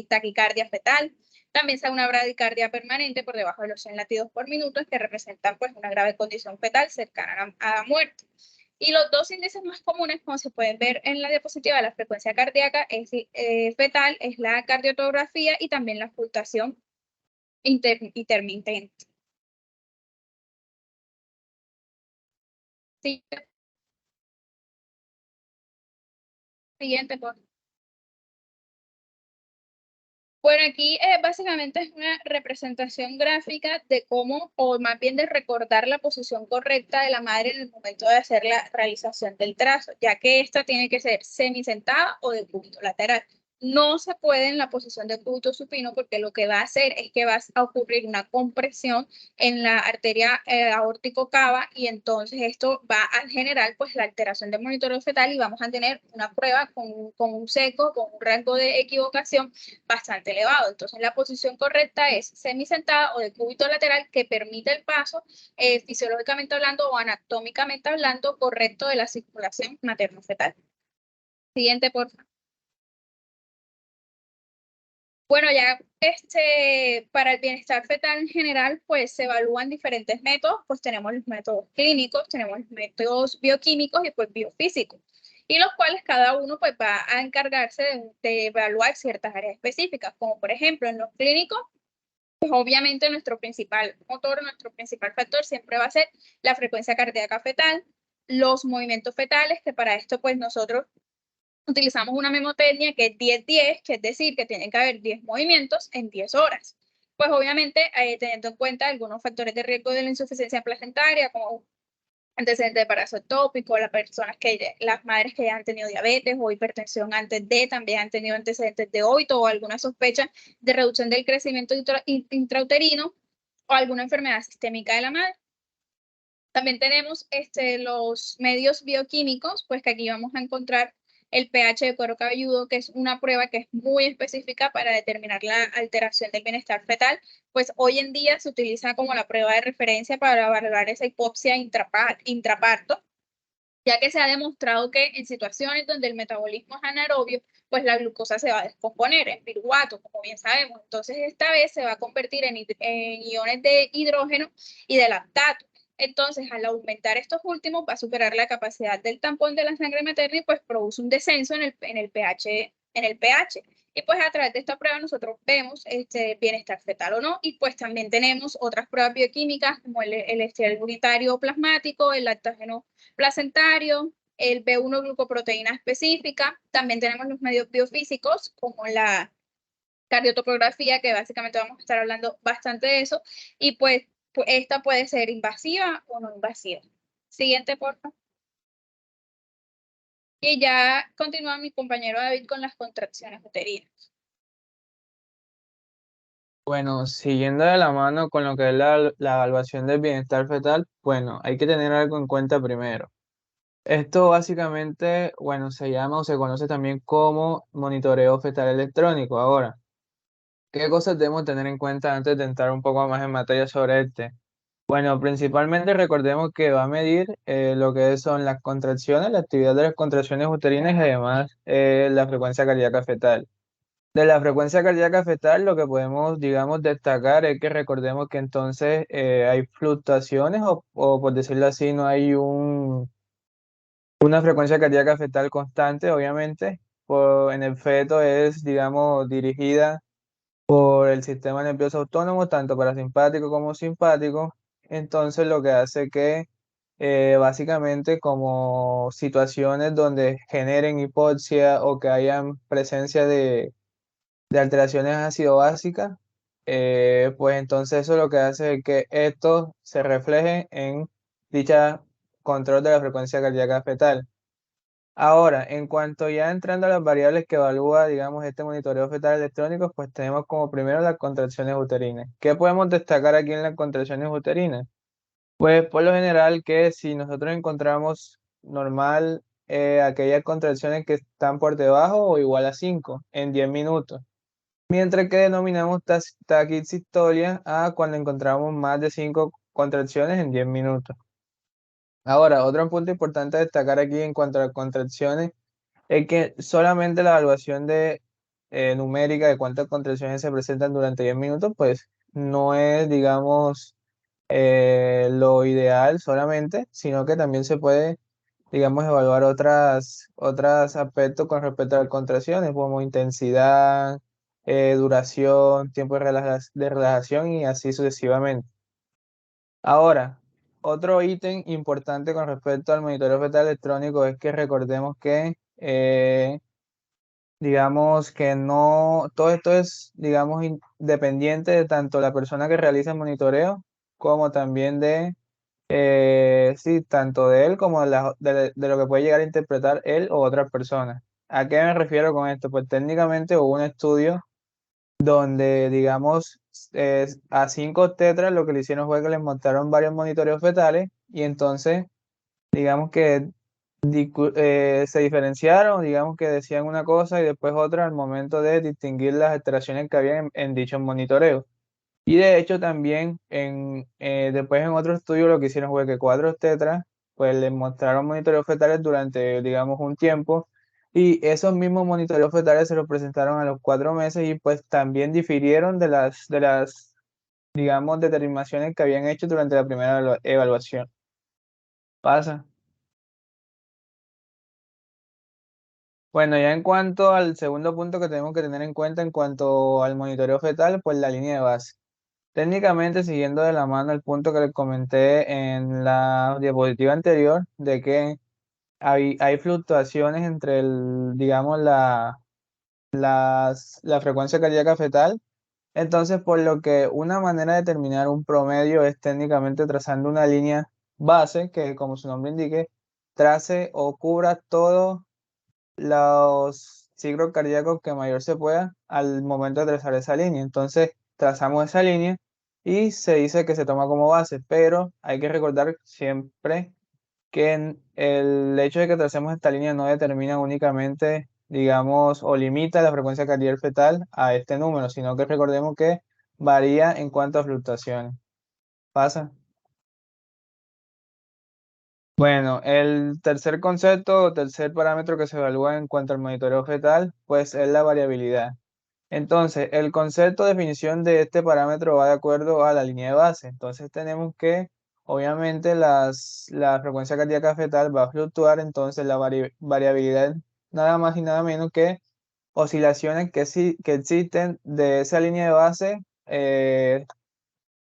taquicardia fetal. También se da una bradicardia permanente por debajo de los 100 latidos por minuto, que representan pues una grave condición fetal cercana a la muerte. Y los dos índices más comunes, como se pueden ver en la diapositiva, la frecuencia cardíaca fetal es la cardiotografía y también la ocultación intermitente. Siguiente, por favor. Bueno, aquí básicamente es una representación gráfica de cómo, o más bien de recordar la posición correcta de la madre en el momento de hacer la realización del trazo, ya que esta tiene que ser semisentada o de cúbito lateral. No se puede en la posición de cúbito supino porque lo que va a hacer es que va a ocurrir una compresión en la arteria aórtico cava y entonces esto va a generar pues la alteración del monitoreo fetal y vamos a tener una prueba con un seco, con un rango de equivocación bastante elevado. Entonces la posición correcta es semisentada o de cúbito lateral que permite el paso fisiológicamente hablando o anatómicamente hablando correcto de la circulación materno-fetal. Siguiente, por favor. Bueno, ya para el bienestar fetal en general, pues se evalúan diferentes métodos, pues tenemos los métodos clínicos, tenemos los métodos bioquímicos y pues biofísicos, y los cuales cada uno pues va a encargarse de evaluar ciertas áreas específicas, como por ejemplo en los clínicos, pues obviamente nuestro principal motor, nuestro principal factor siempre va a ser la frecuencia cardíaca fetal, los movimientos fetales, que para esto pues nosotros utilizamos una memotecnia que es 10-10, que es decir, que tienen que haber 10 movimientos en 10 horas. Pues obviamente, teniendo en cuenta algunos factores de riesgo de la insuficiencia placentaria, como antecedentes de embarazo ectópico, las madres que ya han tenido diabetes o hipertensión antes de, también han tenido antecedentes de OITO o alguna sospecha de reducción del crecimiento intrauterino o alguna enfermedad sistémica de la madre. También tenemos los medios bioquímicos, pues que aquí vamos a encontrar el pH de cuero cabelludo, que es una prueba que es muy específica para determinar la alteración del bienestar fetal, pues hoy en día se utiliza como la prueba de referencia para evaluar esa hipoxia intraparto, ya que se ha demostrado que en situaciones donde el metabolismo es anaerobio, pues la glucosa se va a descomponer en piruvato, como bien sabemos. Entonces esta vez se va a convertir en iones de hidrógeno y de lactato. Entonces, al aumentar estos últimos, va a superar la capacidad del tampón de la sangre materna y pues produce un descenso en el pH. Y pues a través de esta prueba nosotros vemos bienestar fetal o no. Y pues también tenemos otras pruebas bioquímicas como el esteroide unitario plasmático, el lactógeno placentario, el B1-glucoproteína específica. También tenemos los medios biofísicos como la cardiotopografía, que básicamente vamos a estar hablando bastante de eso. Y pues esta puede ser invasiva o no invasiva. Siguiente, por favor. Y ya continúa mi compañero David con las contracciones uterinas. Bueno, siguiendo de la mano con lo que es la evaluación del bienestar fetal, bueno, hay que tener algo en cuenta primero. Esto básicamente, bueno, se llama o se conoce también como monitoreo fetal electrónico. Ahora, ¿qué cosas debemos tener en cuenta antes de entrar un poco más en materia sobre este? Bueno, principalmente recordemos que va a medir lo que son las contracciones, la actividad de las contracciones uterinas y además la frecuencia cardíaca fetal. De la frecuencia cardíaca fetal, lo que podemos, digamos, destacar es que recordemos que entonces hay fluctuaciones o por decirlo así, no hay una frecuencia cardíaca fetal constante, obviamente. En el feto es, digamos, dirigida por el sistema nervioso autónomo, tanto parasimpático como simpático. Entonces, lo que hace que básicamente como situaciones donde generen hipoxia o que hayan presencia de alteraciones ácido-básicas, pues entonces eso lo que hace es que esto se refleje en dicha control de la frecuencia cardíaca fetal. Ahora, en cuanto ya entrando a las variables que evalúa, digamos, este monitoreo fetal electrónico, pues tenemos como primero las contracciones uterinas. ¿Qué podemos destacar aquí en las contracciones uterinas? Pues por lo general que si nosotros encontramos normal aquellas contracciones que están por debajo o igual a 5 en 10 minutos. Mientras que denominamos taquisystolia a cuando encontramos más de 5 contracciones en 10 minutos. Ahora, otro punto importante a destacar aquí en cuanto a las contracciones es que solamente la evaluación numérica de cuántas contracciones se presentan durante 10 minutos, pues no es, digamos, lo ideal solamente, sino que también se puede, digamos, evaluar otros aspectos con respecto a las contracciones, como intensidad, duración, tiempo de relajación y así sucesivamente. Ahora, otro ítem importante con respecto al monitoreo fetal electrónico es que recordemos que, digamos, que no, todo esto es, digamos, independiente de tanto la persona que realiza el monitoreo como también sí, tanto de él como de lo que puede llegar a interpretar él o otras personas. ¿A qué me refiero con esto? Pues técnicamente hubo un estudio donde, digamos, a 5 tetras lo que le hicieron fue que les montaron varios monitoreos fetales y entonces, digamos que se diferenciaron, digamos que decían una cosa y después otra al momento de distinguir las alteraciones que había en dichos monitoreos. Y de hecho también después en otro estudio lo que hicieron fue que 4 tetras pues les mostraron monitoreos fetales durante, digamos, un tiempo y esos mismos monitoreos fetales se los presentaron a los 4 meses y pues también difirieron de las, digamos, determinaciones que habían hecho durante la primera evaluación. Pasa. Bueno, ya en cuanto al segundo punto que tenemos que tener en cuenta en cuanto al monitoreo fetal, pues la línea de base. Técnicamente, siguiendo de la mano el punto que les comenté en la diapositiva anterior, de que hay fluctuaciones entre digamos, la frecuencia cardíaca fetal. Entonces, por lo que una manera de determinar un promedio es técnicamente trazando una línea base que, como su nombre indique, trace o cubra todos los ciclos cardíacos que mayor se pueda al momento de trazar esa línea. Entonces, trazamos esa línea y se dice que se toma como base, pero hay que recordar siempre que el hecho de que tracemos esta línea no determina únicamente, digamos, o limita la frecuencia cardíaca fetal a este número, sino que recordemos que varía en cuanto a fluctuaciones. ¿Pasa? Bueno, el tercer concepto o tercer parámetro que se evalúa en cuanto al monitoreo fetal, pues es la variabilidad. Entonces, el concepto de definición de este parámetro va de acuerdo a la línea de base. Entonces, tenemos que, obviamente, la frecuencia cardíaca fetal va a fluctuar, entonces la variabilidad nada más y nada menos que oscilaciones que existen de esa línea de base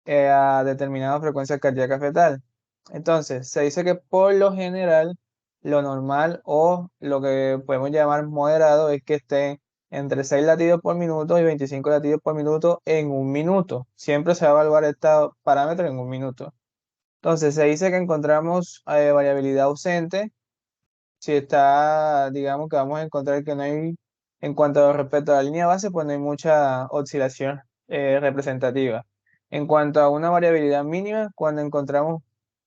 a determinada frecuencia cardíaca fetal. Entonces, se dice que por lo general, lo normal o lo que podemos llamar moderado es que esté entre 6 latidos por minuto y 25 latidos por minuto en un minuto. Siempre se va a evaluar este parámetro en un minuto. Entonces, se dice que encontramos variabilidad ausente. Si está, digamos que vamos a encontrar que no hay, en cuanto respecto a la línea base, pues no hay mucha oscilación representativa. En cuanto a una variabilidad mínima, cuando encontramos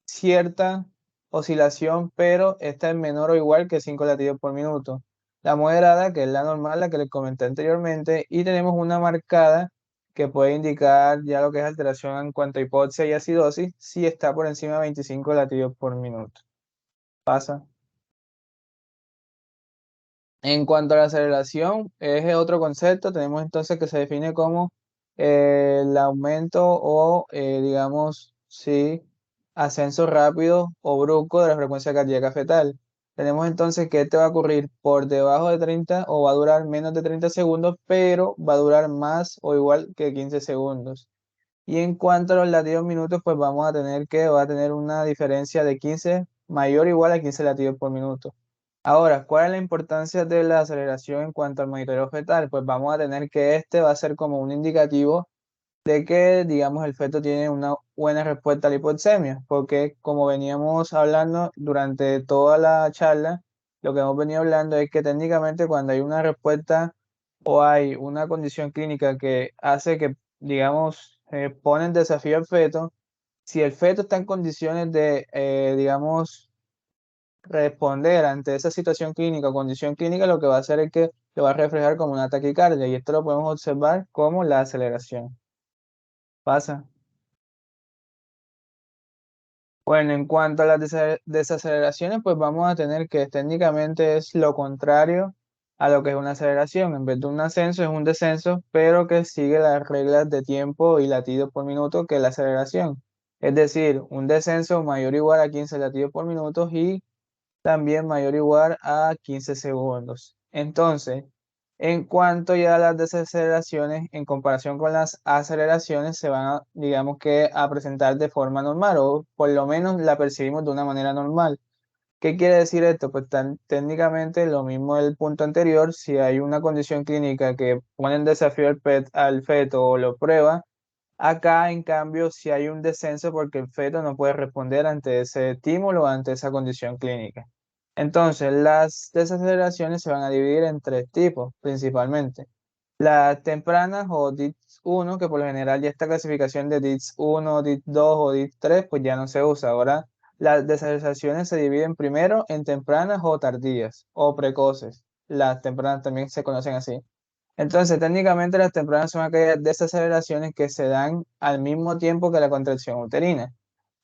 cierta oscilación, pero esta es menor o igual que 5 latidos por minuto. La moderada, que es la normal, la que les comenté anteriormente, y tenemos una marcada que puede indicar ya lo que es alteración en cuanto a hipoxia y acidosis, si está por encima de 25 latidos por minuto. Pasa. En cuanto a la aceleración, es otro concepto. Tenemos entonces que se define como el aumento o, digamos, sí, ascenso rápido o brusco de la frecuencia cardíaca fetal. Tenemos entonces que este va a ocurrir por debajo de 30 o va a durar menos de 30 segundos, pero va a durar más o igual que 15 segundos. Y en cuanto a los latidos minutos, pues vamos a tener que va a tener una diferencia de 15 mayor o igual a 15 latidos por minuto. Ahora, ¿cuál es la importancia de la aceleración en cuanto al monitoreo fetal? Pues vamos a tener que este va a ser como un indicativo de que, digamos, el feto tiene una buena respuesta a la hipoxemia, porque como veníamos hablando durante toda la charla, lo que hemos venido hablando es que técnicamente cuando hay una respuesta o hay una condición clínica que hace que, digamos, pone en desafío al feto, si el feto está en condiciones de, digamos, responder ante esa situación clínica o condición clínica, lo que va a hacer es que lo va a reflejar como una taquicardia, y esto lo podemos observar como la aceleración. Pasa. Bueno, en cuanto a las desaceleraciones, pues vamos a tener que técnicamente es lo contrario a lo que es una aceleración. En vez de un ascenso es un descenso, pero que sigue las reglas de tiempo y latidos por minuto que es la aceleración. Es decir, un descenso mayor o igual a 15 latidos por minuto y también mayor o igual a 15 segundos. Entonces, en cuanto ya a las desaceleraciones, en comparación con las aceleraciones, se van a, digamos que, a presentar de forma normal, o por lo menos la percibimos de una manera normal. ¿Qué quiere decir esto? Pues técnicamente lo mismo del punto anterior, si hay una condición clínica que pone en desafío al feto o lo prueba, acá en cambio si hay un descenso porque el feto no puede responder ante ese estímulo o ante esa condición clínica. Entonces, las desaceleraciones se van a dividir en tres tipos principalmente. Las tempranas o DIT1, que por lo general ya esta clasificación de DIT1, DIT2 o DIT3 pues ya no se usa. Ahora las desaceleraciones se dividen primero en tempranas o tardías o precoces. Las tempranas también se conocen así. Entonces, técnicamente las tempranas son aquellas desaceleraciones que se dan al mismo tiempo que la contracción uterina.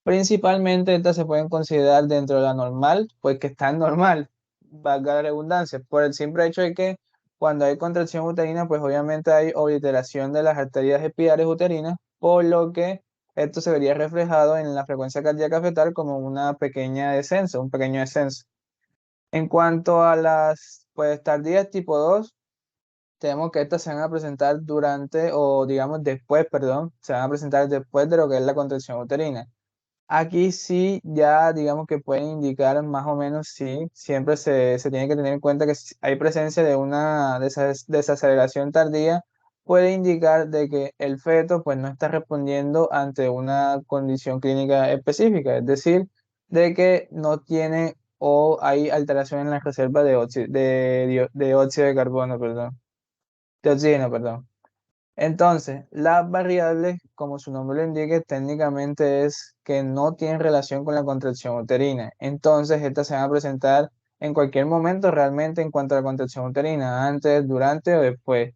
Principalmente estas se pueden considerar dentro de la normal, pues que están normal, valga la redundancia, por el simple hecho de que cuando hay contracción uterina, pues obviamente hay obliteración de las arterias epidiales uterinas, por lo que esto se vería reflejado en la frecuencia cardíaca fetal como una pequeña descenso, un pequeño descenso. En cuanto a las pues tardías tipo 2, tenemos que estas se van a presentar durante, o digamos después, perdón, se van a presentar después de lo que es la contracción uterina. Aquí sí, ya digamos que pueden indicar más o menos, sí, siempre se tiene que tener en cuenta que si hay presencia de una desaceleración tardía, puede indicar de que el feto pues no está respondiendo ante una condición clínica específica, es decir, de que no tiene o hay alteración en la reserva de óxido de carbono, perdón, de oxígeno, perdón. Entonces, las variables, como su nombre lo indica, técnicamente es que no tienen relación con la contracción uterina. Entonces, estas se van a presentar en cualquier momento realmente en cuanto a la contracción uterina, antes, durante o después.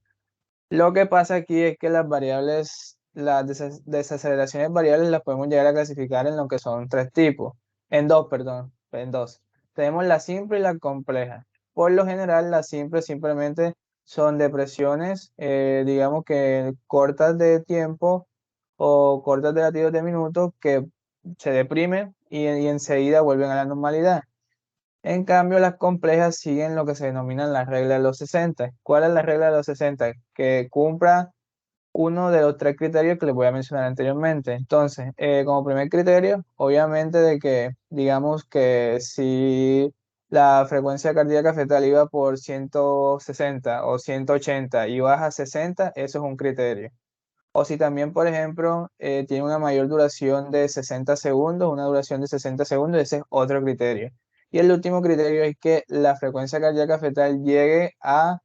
Lo que pasa aquí es que las variables, las desaceleraciones variables las podemos llegar a clasificar en lo que son tres tipos, en dos, perdón, en dos. Tenemos la simple y la compleja. Por lo general, la simple simplemente son depresiones, digamos que cortas de tiempo o cortas de latidos de minutos que se deprimen y enseguida vuelven a la normalidad. En cambio, las complejas siguen lo que se denominan las reglas de los 60. ¿Cuál es la regla de los 60? Que cumpla uno de los tres criterios que les voy a mencionar anteriormente. Entonces, como primer criterio, obviamente de que, digamos que si la frecuencia cardíaca fetal iba por 160 o 180 y baja a 60, eso es un criterio. O si también, por ejemplo, tiene una mayor duración de 60 segundos, una duración de 60 segundos, ese es otro criterio. Y el último criterio es que la frecuencia cardíaca fetal llegue a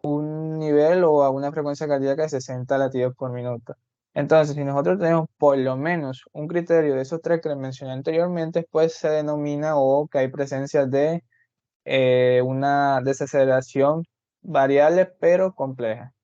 un nivel o a una frecuencia cardíaca de 60 latidos por minuto. Entonces, si nosotros tenemos por lo menos un criterio de esos tres que les mencioné anteriormente, pues se denomina o que hay presencia de una desaceleración variable pero compleja.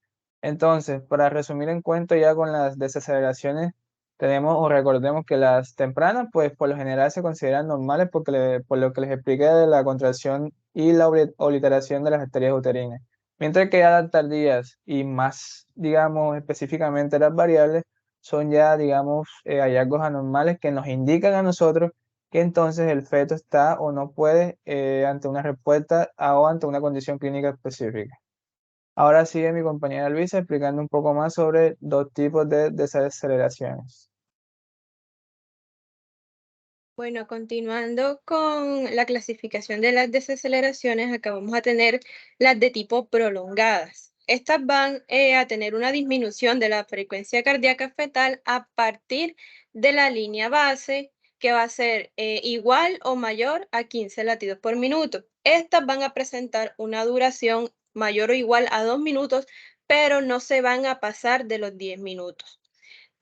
Entonces, para resumir en cuento ya con las desaceleraciones, tenemos o recordemos que las tempranas, pues por lo general se consideran normales porque por lo que les expliqué de la contracción y la obliteración de las arterias uterinas. Mientras que ya las tardías y más, digamos, específicamente las variables, son ya, digamos, hallazgos anormales que nos indican a nosotros que entonces el feto está o no puede ante una respuesta o ante una condición clínica específica. Ahora sigue mi compañera Luisa explicando un poco más sobre dos tipos de desaceleraciones. Bueno, continuando con la clasificación de las desaceleraciones, acá vamos a tener las de tipo prolongadas. Estas van a tener una disminución de la frecuencia cardíaca fetal a partir de la línea base, que va a ser igual o mayor a 15 latidos por minuto. Estas van a presentar una duración mayor o igual a 2 minutos, pero no se van a pasar de los 10 minutos.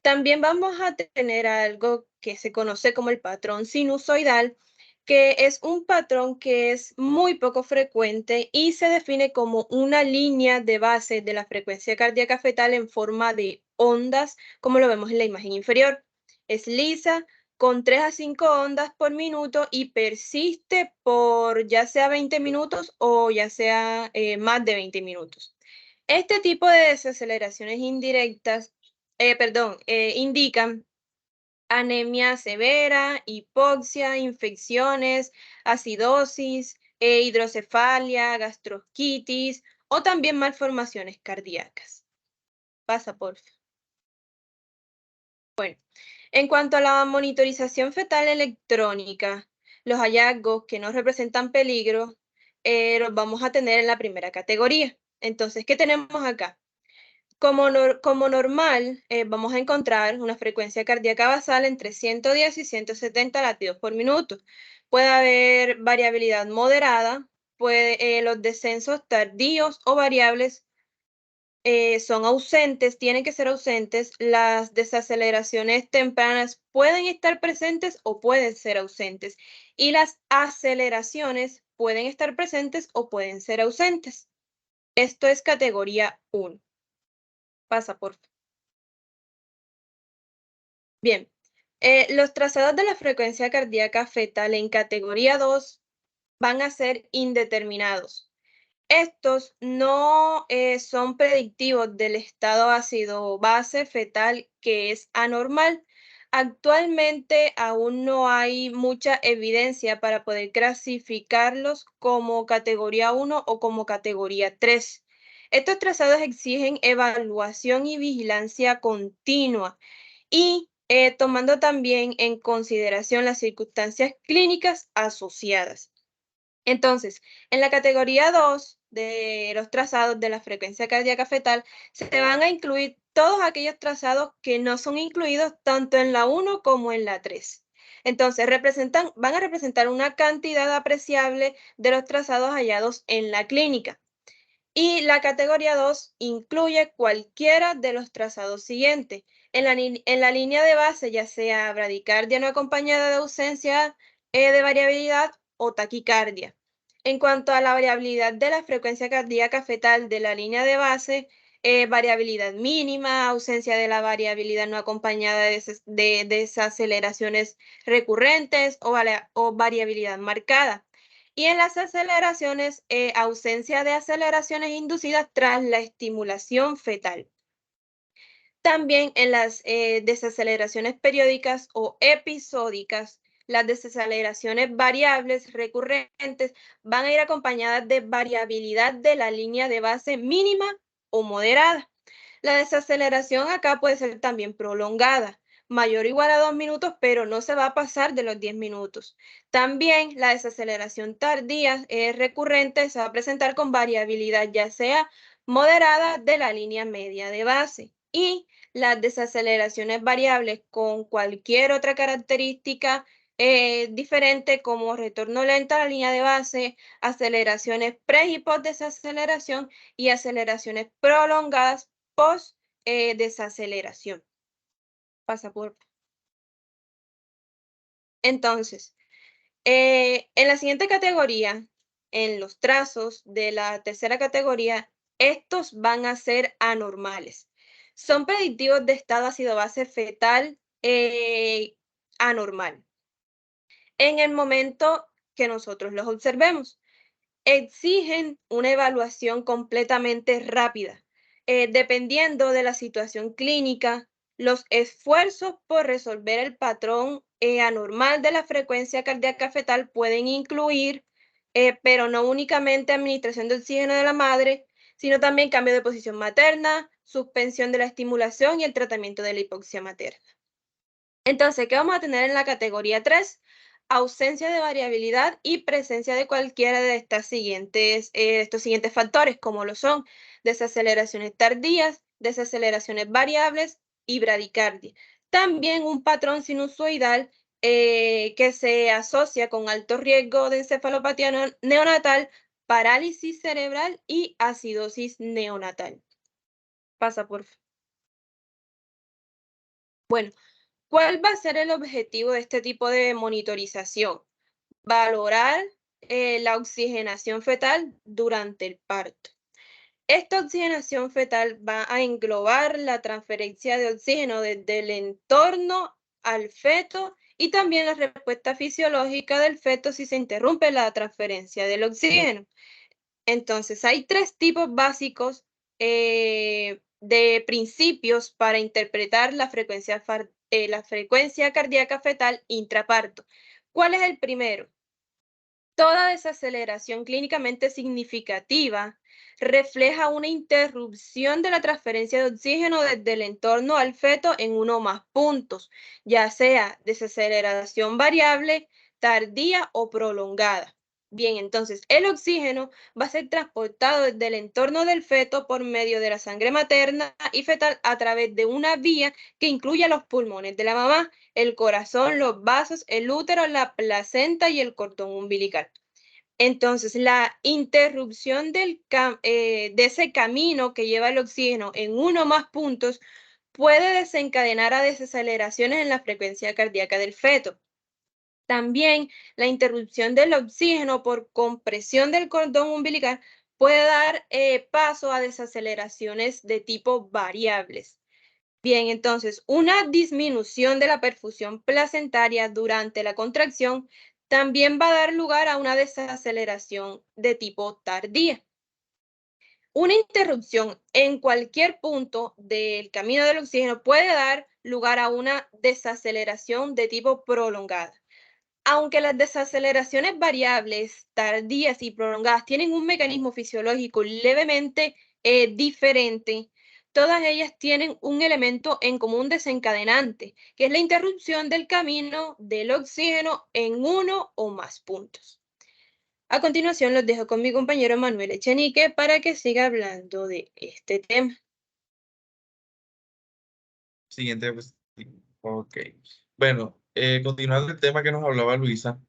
También vamos a tener algo que se conoce como el patrón sinusoidal, que es un patrón que es muy poco frecuente y se define como una línea de base de la frecuencia cardíaca fetal en forma de ondas, como lo vemos en la imagen inferior. Es lisa, con 3 a 5 ondas por minuto y persiste por ya sea 20 minutos o ya sea más de 20 minutos. Este tipo de desaceleraciones indirectas, indican anemia severa, hipoxia, infecciones, acidosis, hidrocefalia, gastrosquitis o también malformaciones cardíacas. Pasa, por favor. Bueno, en cuanto a la monitorización fetal electrónica, los hallazgos que no representan peligro los vamos a tener en la primera categoría. Entonces, ¿qué tenemos acá? Como normal, vamos a encontrar una frecuencia cardíaca basal entre 110 y 170 latidos por minuto. Puede haber variabilidad moderada, los descensos tardíos o variables son ausentes, tienen que ser ausentes. Las desaceleraciones tempranas pueden estar presentes o pueden ser ausentes. Y las aceleraciones pueden estar presentes o pueden ser ausentes. Esto es categoría 1. Pasa, por favor. Bien, los trazados de la frecuencia cardíaca fetal en categoría 2 van a ser indeterminados. Estos no son predictivos del estado ácido base fetal, que es anormal. Actualmente aún no hay mucha evidencia para poder clasificarlos como categoría 1 o como categoría 3. Estos trazados exigen evaluación y vigilancia continua y tomando también en consideración las circunstancias clínicas asociadas. Entonces, en la categoría 2 de los trazados de la frecuencia cardíaca fetal, se van a incluir todos aquellos trazados que no son incluidos tanto en la 1 como en la 3. Entonces, van a representar una cantidad apreciable de los trazados hallados en la clínica. Y la categoría 2 incluye cualquiera de los trazados siguientes. En la línea de base, ya sea bradicardia no acompañada de ausencia de variabilidad o taquicardia. En cuanto a la variabilidad de la frecuencia cardíaca fetal de la línea de base, variabilidad mínima, ausencia de la variabilidad no acompañada de desaceleraciones recurrentes o variabilidad marcada. Y en las aceleraciones, ausencia de aceleraciones inducidas tras la estimulación fetal. También en las desaceleraciones periódicas o episódicas, las desaceleraciones variables recurrentes van a ir acompañadas de variabilidad de la línea de base mínima o moderada. La desaceleración acá puede ser también prolongada, mayor o igual a 2 minutos, pero no se va a pasar de los 10 minutos. También la desaceleración tardía recurrente se va a presentar con variabilidad, ya sea moderada de la línea media de base. Y las desaceleraciones variables con cualquier otra característica diferente, como retorno lento a la línea de base, aceleraciones pre y post desaceleración y aceleraciones prolongadas post desaceleración. Pasa por. Entonces, en la siguiente categoría, en los trazos de la tercera categoría, estos van a ser anormales. Son predictivos de estado ácido base fetal anormal. En el momento que nosotros los observemos, exigen una evaluación completamente rápida, dependiendo de la situación clínica. Los esfuerzos por resolver el patrón anormal de la frecuencia cardíaca fetal pueden incluir, pero no únicamente administración de oxígeno de la madre, sino también cambio de posición materna, suspensión de la estimulación y el tratamiento de la hipoxia materna. Entonces, ¿qué vamos a tener en la categoría 3? Ausencia de variabilidad y presencia de cualquiera de estos siguientes factores, como lo son desaceleraciones tardías, desaceleraciones variables y bradicardia. También un patrón sinusoidal que se asocia con alto riesgo de encefalopatía neonatal, parálisis cerebral y acidosis neonatal. Pasa, por favor. Bueno, ¿cuál va a ser el objetivo de este tipo de monitorización? valorar la oxigenación fetal durante el parto. Esta oxigenación fetal va a englobar la transferencia de oxígeno desde el entorno al feto y también la respuesta fisiológica del feto si se interrumpe la transferencia del oxígeno. Entonces, hay 3 tipos básicos de principios para interpretar la frecuencia cardíaca fetal intraparto. ¿Cuál es el primero? Toda desaceleración clínicamente significativa refleja una interrupción de la transferencia de oxígeno desde el entorno al feto en uno o más puntos, ya sea desaceleración variable, tardía o prolongada. Bien, entonces el oxígeno va a ser transportado desde el entorno del feto por medio de la sangre materna y fetal a través de una vía que incluye los pulmones de la mamá, el corazón, los vasos, el útero, la placenta y el cordón umbilical. Entonces, la interrupción de ese camino que lleva el oxígeno en uno o más puntos puede desencadenar a desaceleraciones en la frecuencia cardíaca del feto. También la interrupción del oxígeno por compresión del cordón umbilical puede dar paso a desaceleraciones de tipo variables. Bien, entonces, una disminución de la perfusión placentaria durante la contracción también va a dar lugar a una desaceleración de tipo tardía. Una interrupción en cualquier punto del camino del oxígeno puede dar lugar a una desaceleración de tipo prolongada. Aunque las desaceleraciones variables, tardías y prolongadas tienen un mecanismo fisiológico levemente diferente, todas ellas tienen un elemento en común desencadenante, que es la interrupción del camino del oxígeno en uno o más puntos. A continuación los dejo con mi compañero Manuel Echenique para que siga hablando de este tema. Siguiente, pues, ok. Bueno, continuando el tema que nos hablaba Luisa,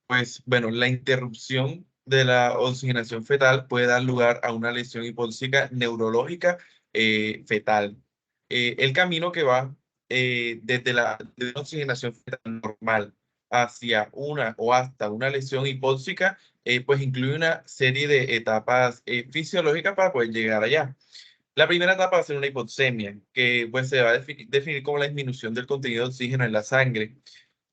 pues bueno, la interrupción de la oxigenación fetal puede dar lugar a una lesión hipóxica neurológica fetal. El camino que va desde de una oxigenación fetal normal hacia una o hasta una lesión hipóxica, pues incluye una serie de etapas fisiológicas para poder llegar allá. La primera etapa va a ser una hipoxemia, que pues se va a definir como la disminución del contenido de oxígeno en la sangre.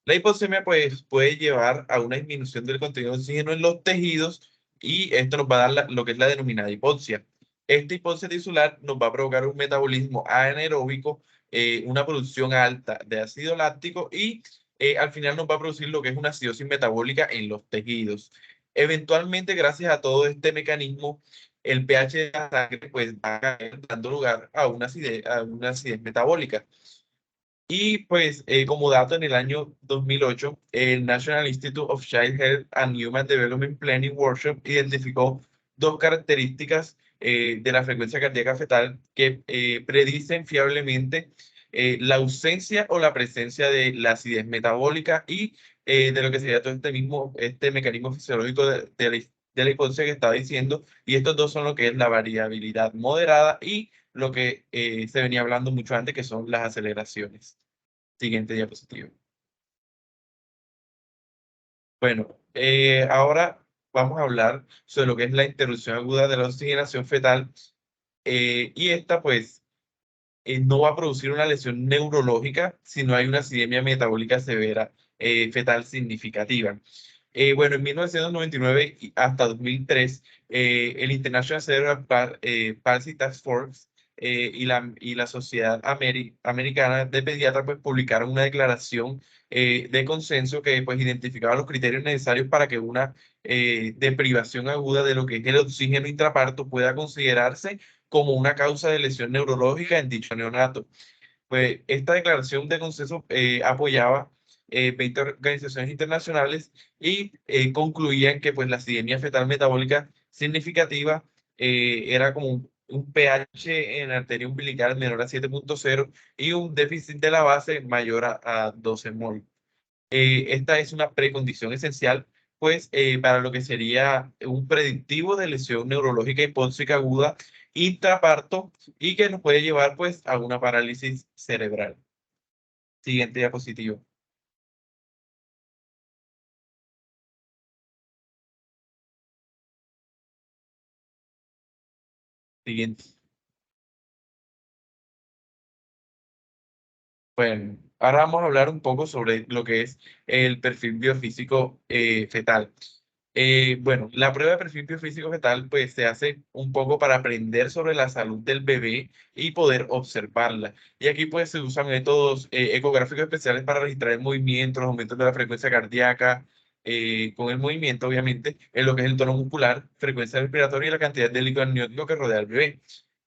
La hipoxemia pues puede llevar a una disminución del contenido de oxígeno en los tejidos y esto nos va a dar lo que es la denominada hipoxia. Esta hipoxia tisular nos va a provocar un metabolismo anaeróbico, una producción alta de ácido láctico y al final nos va a producir lo que es una acidosis metabólica en los tejidos. Eventualmente, gracias a todo este mecanismo, el pH de la sangre pues va a caer dando lugar a una acidez metabólica. Y pues como dato, en el año 2008, el National Institute of Child Health and Human Development Planning Workshop identificó 2 características de la frecuencia cardíaca fetal que predicen fiablemente la ausencia o la presencia de la acidez metabólica y de lo que sería todo este mecanismo fisiológico de la hipoxia que estaba diciendo. Y estos dos son lo que es la variabilidad moderada y lo que se venía hablando mucho antes, que son las aceleraciones. Siguiente diapositiva. Bueno, ahora vamos a hablar sobre lo que es la interrupción aguda de la oxigenación fetal. Y esta, pues, no va a producir una lesión neurológica si no hay una acidemia metabólica severa fetal significativa. Bueno, en 1999 hasta 2003, el International Cerebral Palsy Task Force y la Sociedad Americana de Pediatras pues, publicaron una declaración de consenso que pues, identificaba los criterios necesarios para que una deprivación aguda de lo que es el oxígeno intraparto pueda considerarse como una causa de lesión neurológica en dicho neonato. Pues esta declaración de consenso apoyaba 20 organizaciones internacionales y concluían que pues, la acidemia fetal metabólica significativa era como un pH en la arteria umbilical menor a 7.0 y un déficit de la base mayor a 12 mol. Esta es una precondición esencial pues para lo que sería un predictivo de lesión neurológica hipóxica aguda intraparto y que nos puede llevar pues a una parálisis cerebral. Siguiente diapositiva. Siguiente. Bueno, ahora vamos a hablar un poco sobre lo que es el perfil biofísico fetal. Bueno, la prueba de perfil biofísico fetal pues se hace un poco para aprender sobre la salud del bebé y poder observarla. Y aquí pues se usan métodos ecográficos especiales para registrar el movimiento, los aumentos de la frecuencia cardíaca, con el movimiento obviamente, en lo que es el tono muscular, frecuencia respiratoria y la cantidad de líquido amniótico que rodea al bebé.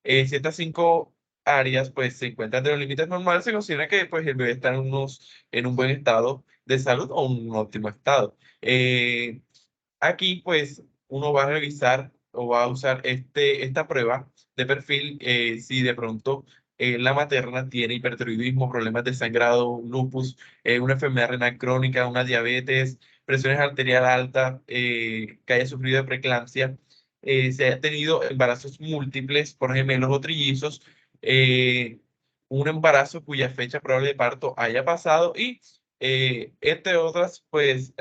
Si estas 5 áreas pues se encuentran de los límites normales, se considera que pues el bebé está en un buen estado de salud o un óptimo estado. Aquí, pues, uno va a revisar o va a usar esta prueba de perfil si de pronto la materna tiene hipertiroidismo, problemas de sangrado, lupus, una enfermedad renal crónica, una diabetes, presiones arteriales altas, que haya sufrido de preeclampsia, se haya tenido embarazos múltiples por gemelos o trillizos, eh, un embarazo cuya fecha probable de parto haya pasado y, entre otras, pues,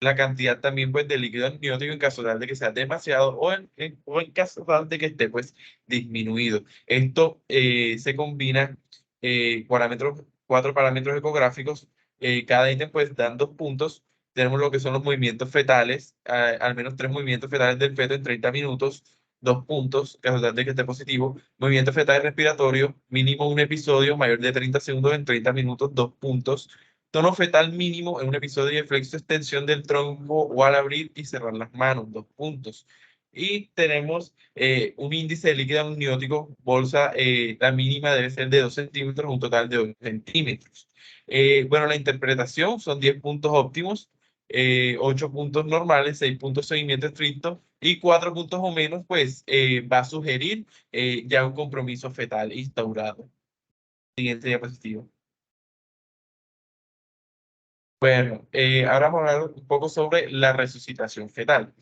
la cantidad también pues de líquido amniótico en caso tal de que sea demasiado o en caso tal de que esté pues disminuido. Esto se combina 4 parámetros ecográficos, cada ítem pues dan 2 puntos. Tenemos lo que son los movimientos fetales, al menos 3 movimientos fetales del feto en 30 minutos, 2 puntos, caso tal de que esté positivo. Movimiento fetal respiratorio, mínimo un episodio, mayor de 30 segundos en 30 minutos, 2 puntos. Tono fetal mínimo en un episodio de flexo extensión del tronco o al abrir y cerrar las manos, 2 puntos. Y tenemos un índice de líquido amniótico, bolsa, la mínima debe ser de 2 centímetros, un total de 8 centímetros. Bueno, la interpretación son 10 puntos óptimos, 8 puntos normales, 6 puntos seguimiento estricto y 4 puntos o menos, pues va a sugerir ya un compromiso fetal instaurado. Siguiente diapositiva. Bueno, ahora vamos a hablar un poco sobre la resucitación fetal.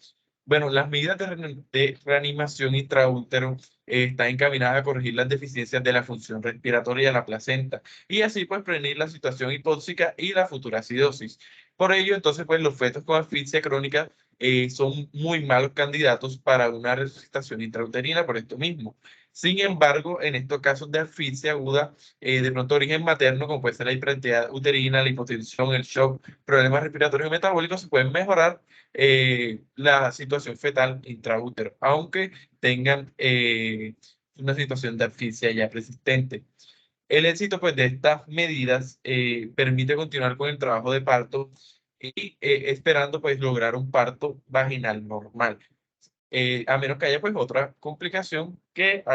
Bueno, las medidas de reanimación intraútero están encaminadas a corregir las deficiencias de la función respiratoria de la placenta y así pues prevenir la situación hipóxica y la futura acidosis. Por ello, entonces, pues los fetos con asfixia crónica son muy malos candidatos para una resucitación intrauterina por esto mismo. Sin embargo, en estos casos de asfixia aguda, de pronto origen materno, como puede ser la hiperactividad uterina, la hipotensión, el shock, problemas respiratorios y metabólicos, se pueden mejorar la situación fetal intraútero, aunque tengan una situación de asfixia ya persistente. El éxito pues, de estas medidas permite continuar con el trabajo de parto y esperando pues, lograr un parto vaginal normal. A menos que haya pues otra complicación que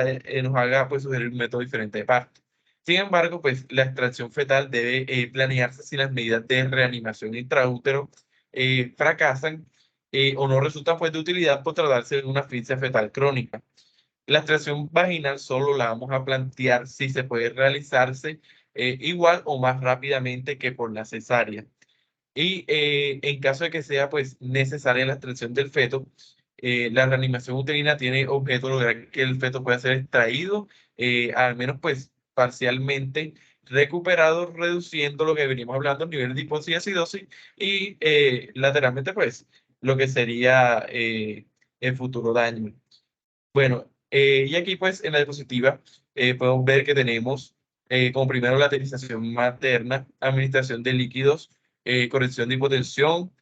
nos haga pues sugerir un método diferente de parto. Sin embargo, pues la extracción fetal debe planearse si las medidas de reanimación intraútero fracasan o no resultan pues de utilidad por tratarse de una asfixia fetal crónica. La extracción vaginal solo la vamos a plantear si se puede realizarse igual o más rápidamente que por la cesárea. Y en caso de que sea pues necesaria la extracción del feto, la reanimación uterina tiene objeto lograr que el feto pueda ser extraído, al menos pues parcialmente recuperado, reduciendo lo que veníamos hablando, nivel de hipoxia y acidosis, y lateralmente pues lo que sería el futuro daño. Bueno, y aquí pues en la diapositiva podemos ver que tenemos como primero la laterización materna, administración de líquidos, corrección de hipotensión,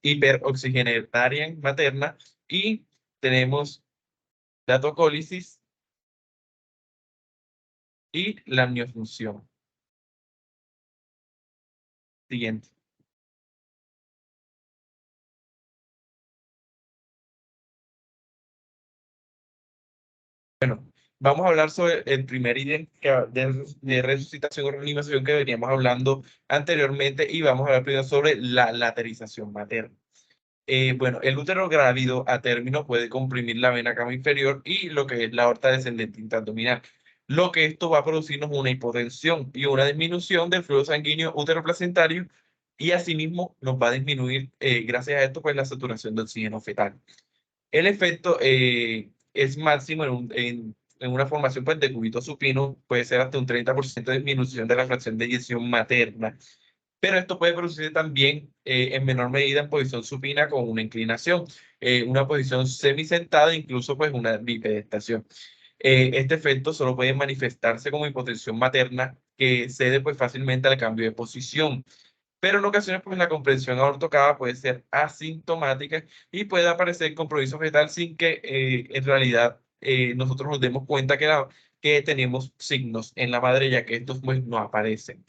hiperoxigenaria materna y tenemos la tocólisis y la amniofunción. Siguiente. Bueno, vamos a hablar sobre el primer ítem de resucitación o reanimación que veníamos hablando anteriormente y vamos a hablar primero sobre la laterización materna. Bueno, el útero grávido a término puede comprimir la vena cava inferior y lo que es la aorta descendente intraabdominal. Lo que esto va a producirnos una hipotensión y una disminución del flujo sanguíneo uteroplacentario y asimismo nos va a disminuir, gracias a esto, pues la saturación de oxígeno fetal. El efecto es máximo en una formación pues, de cúbito supino, puede ser hasta un 30% de disminución de la fracción de eyección materna. pero esto puede producirse también en menor medida en posición supina con una inclinación, una posición semisentada, incluso pues una bipedestación. Este efecto solo puede manifestarse como hipotensión materna que cede pues fácilmente al cambio de posición. Pero en ocasiones, pues la comprensión aortocava puede ser asintomática y puede aparecer compromiso fetal sin que en realidad nosotros nos demos cuenta que tenemos signos en la madre, ya que estos pues no aparecen.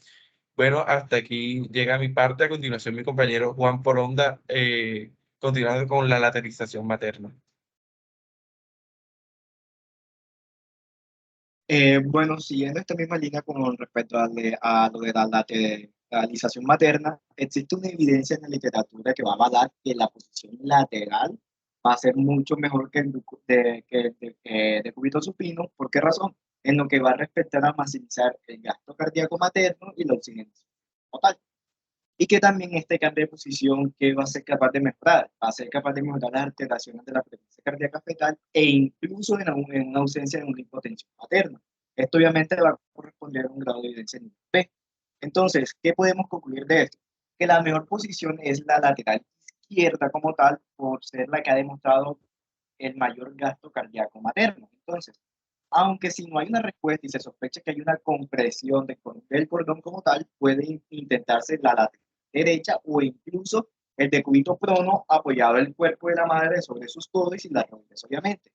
Bueno, hasta aquí llega mi parte. A continuación, mi compañero Juan Poronda, continuando con la lateralización materna. Bueno, siguiendo esta misma línea con respecto a lo de la lateralización materna, existe una evidencia en la literatura que va a avalar que la posición lateral va a ser mucho mejor que el de cúbito supino. ¿Por qué razón? En lo que va a respetar a maximizar el gasto cardíaco materno y la oxigenación total. Y que también este cambio de posición que va a ser capaz de mejorar, va a ser capaz de mejorar las alteraciones de la frecuencia cardíaca fetal e incluso en una ausencia de una hipotensión materna. Esto obviamente va a corresponder a un grado de evidencia nivel B. Entonces, ¿qué podemos concluir de esto? Que la mejor posición es la lateral izquierda como tal, por ser la que ha demostrado el mayor gasto cardíaco materno. Entonces, aunque si no hay una respuesta y se sospecha que hay una compresión del cordón como tal, puede intentarse la lateral derecha o incluso el decúbito prono apoyado el cuerpo de la madre sobre sus codos y las rodillas, obviamente.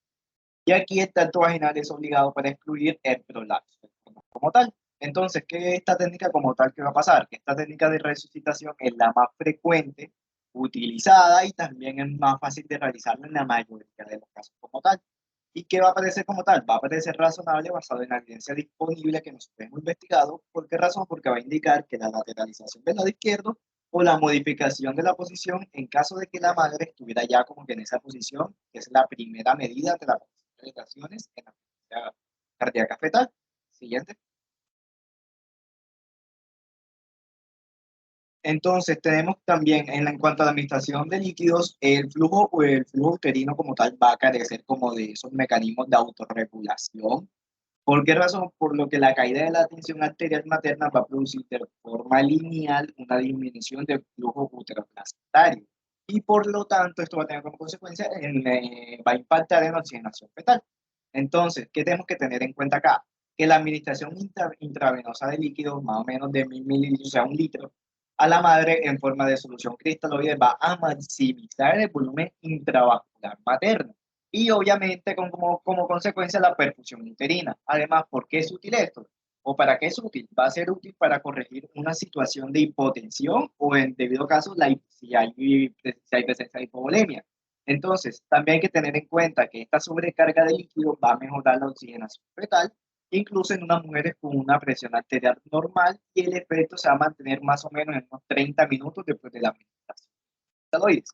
Y aquí el tacto vaginal es obligado para excluir el prolapso como tal. Entonces, ¿qué esta técnica como tal que va a pasar? Que esta técnica de resucitación es la más frecuente utilizada y también es más fácil de realizarla en la mayoría de los casos como tal. ¿Y qué va a aparecer como tal? Va a aparecer razonable basado en la evidencia disponible que nosotros hemos investigado. ¿Por qué razón? Porque va a indicar que la lateralización del lado izquierdo o la modificación de la posición en caso de que la madre estuviera ya como que en esa posición, que es la primera medida de las alteraciones en la frecuencia cardíaca fetal. Siguiente. Entonces, tenemos también en cuanto a la administración de líquidos, el flujo o el flujo uterino como tal va a carecer como de esos mecanismos de autorregulación. ¿Por qué razón? Por lo que la caída de la tensión arterial materna va a producir de forma lineal una disminución del flujo uteroplacentario. Y por lo tanto, esto va a tener como consecuencia, va a impactar en la oxigenación fetal. Entonces, ¿qué tenemos que tener en cuenta acá? Que la administración intravenosa de líquidos, más o menos de 1000 mililitros, o sea, 1 litro, a la madre en forma de solución cristaloide va a maximizar el volumen intravascular materno y obviamente como consecuencia la perfusión uterina. Además, ¿por qué es útil esto? ¿O para qué es útil? Va a ser útil para corregir una situación de hipotensión o en debido caso si hay presencia de hipovolemia. Entonces, también hay que tener en cuenta que esta sobrecarga de líquido va a mejorar la oxigenación fetal, incluso en unas mujeres con una presión arterial normal, y el efecto se va a mantener más o menos en unos 30 minutos después de la administración de esteroides.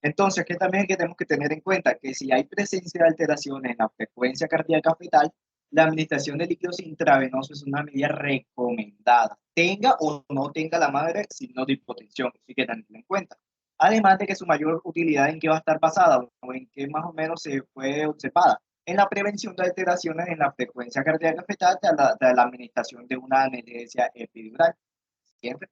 Entonces, que también tenemos que tener en cuenta que si hay presencia de alteraciones en la frecuencia cardíaca fetal, la administración de líquidos intravenosos es una medida recomendada, tenga o no tenga la madre signos de hipotensión, así que tenerlo en cuenta. Además de que su mayor utilidad en qué va a estar basada o en qué más o menos se fue observada en la prevención de alteraciones en la frecuencia cardíaca fetal de la administración de una anestesia epidural. ¿Siempre?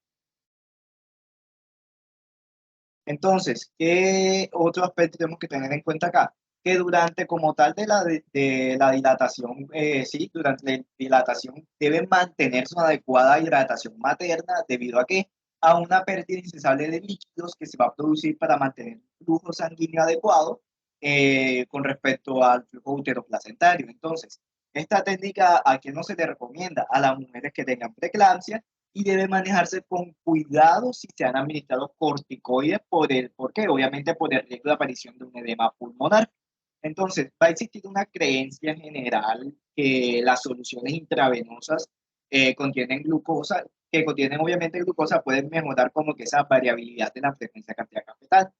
Entonces, ¿qué otro aspecto tenemos que tener en cuenta acá? Que durante como tal de la dilatación, sí, durante la dilatación debe mantenerse una adecuada hidratación materna debido a que a una pérdida incesable de líquidos que se va a producir para mantener un flujo sanguíneo adecuado con respecto al flujo uteroplacentario. Entonces, esta técnica a quién no se le recomienda a las mujeres que tengan preeclampsia y debe manejarse con cuidado si se han administrado corticoides ¿por qué? Obviamente por el riesgo de aparición de un edema pulmonar. Entonces, va a existir una creencia general que las soluciones intravenosas contienen glucosa, que contienen obviamente glucosa, pueden mejorar como que esa variabilidad de la frecuencia cardíaca fetal.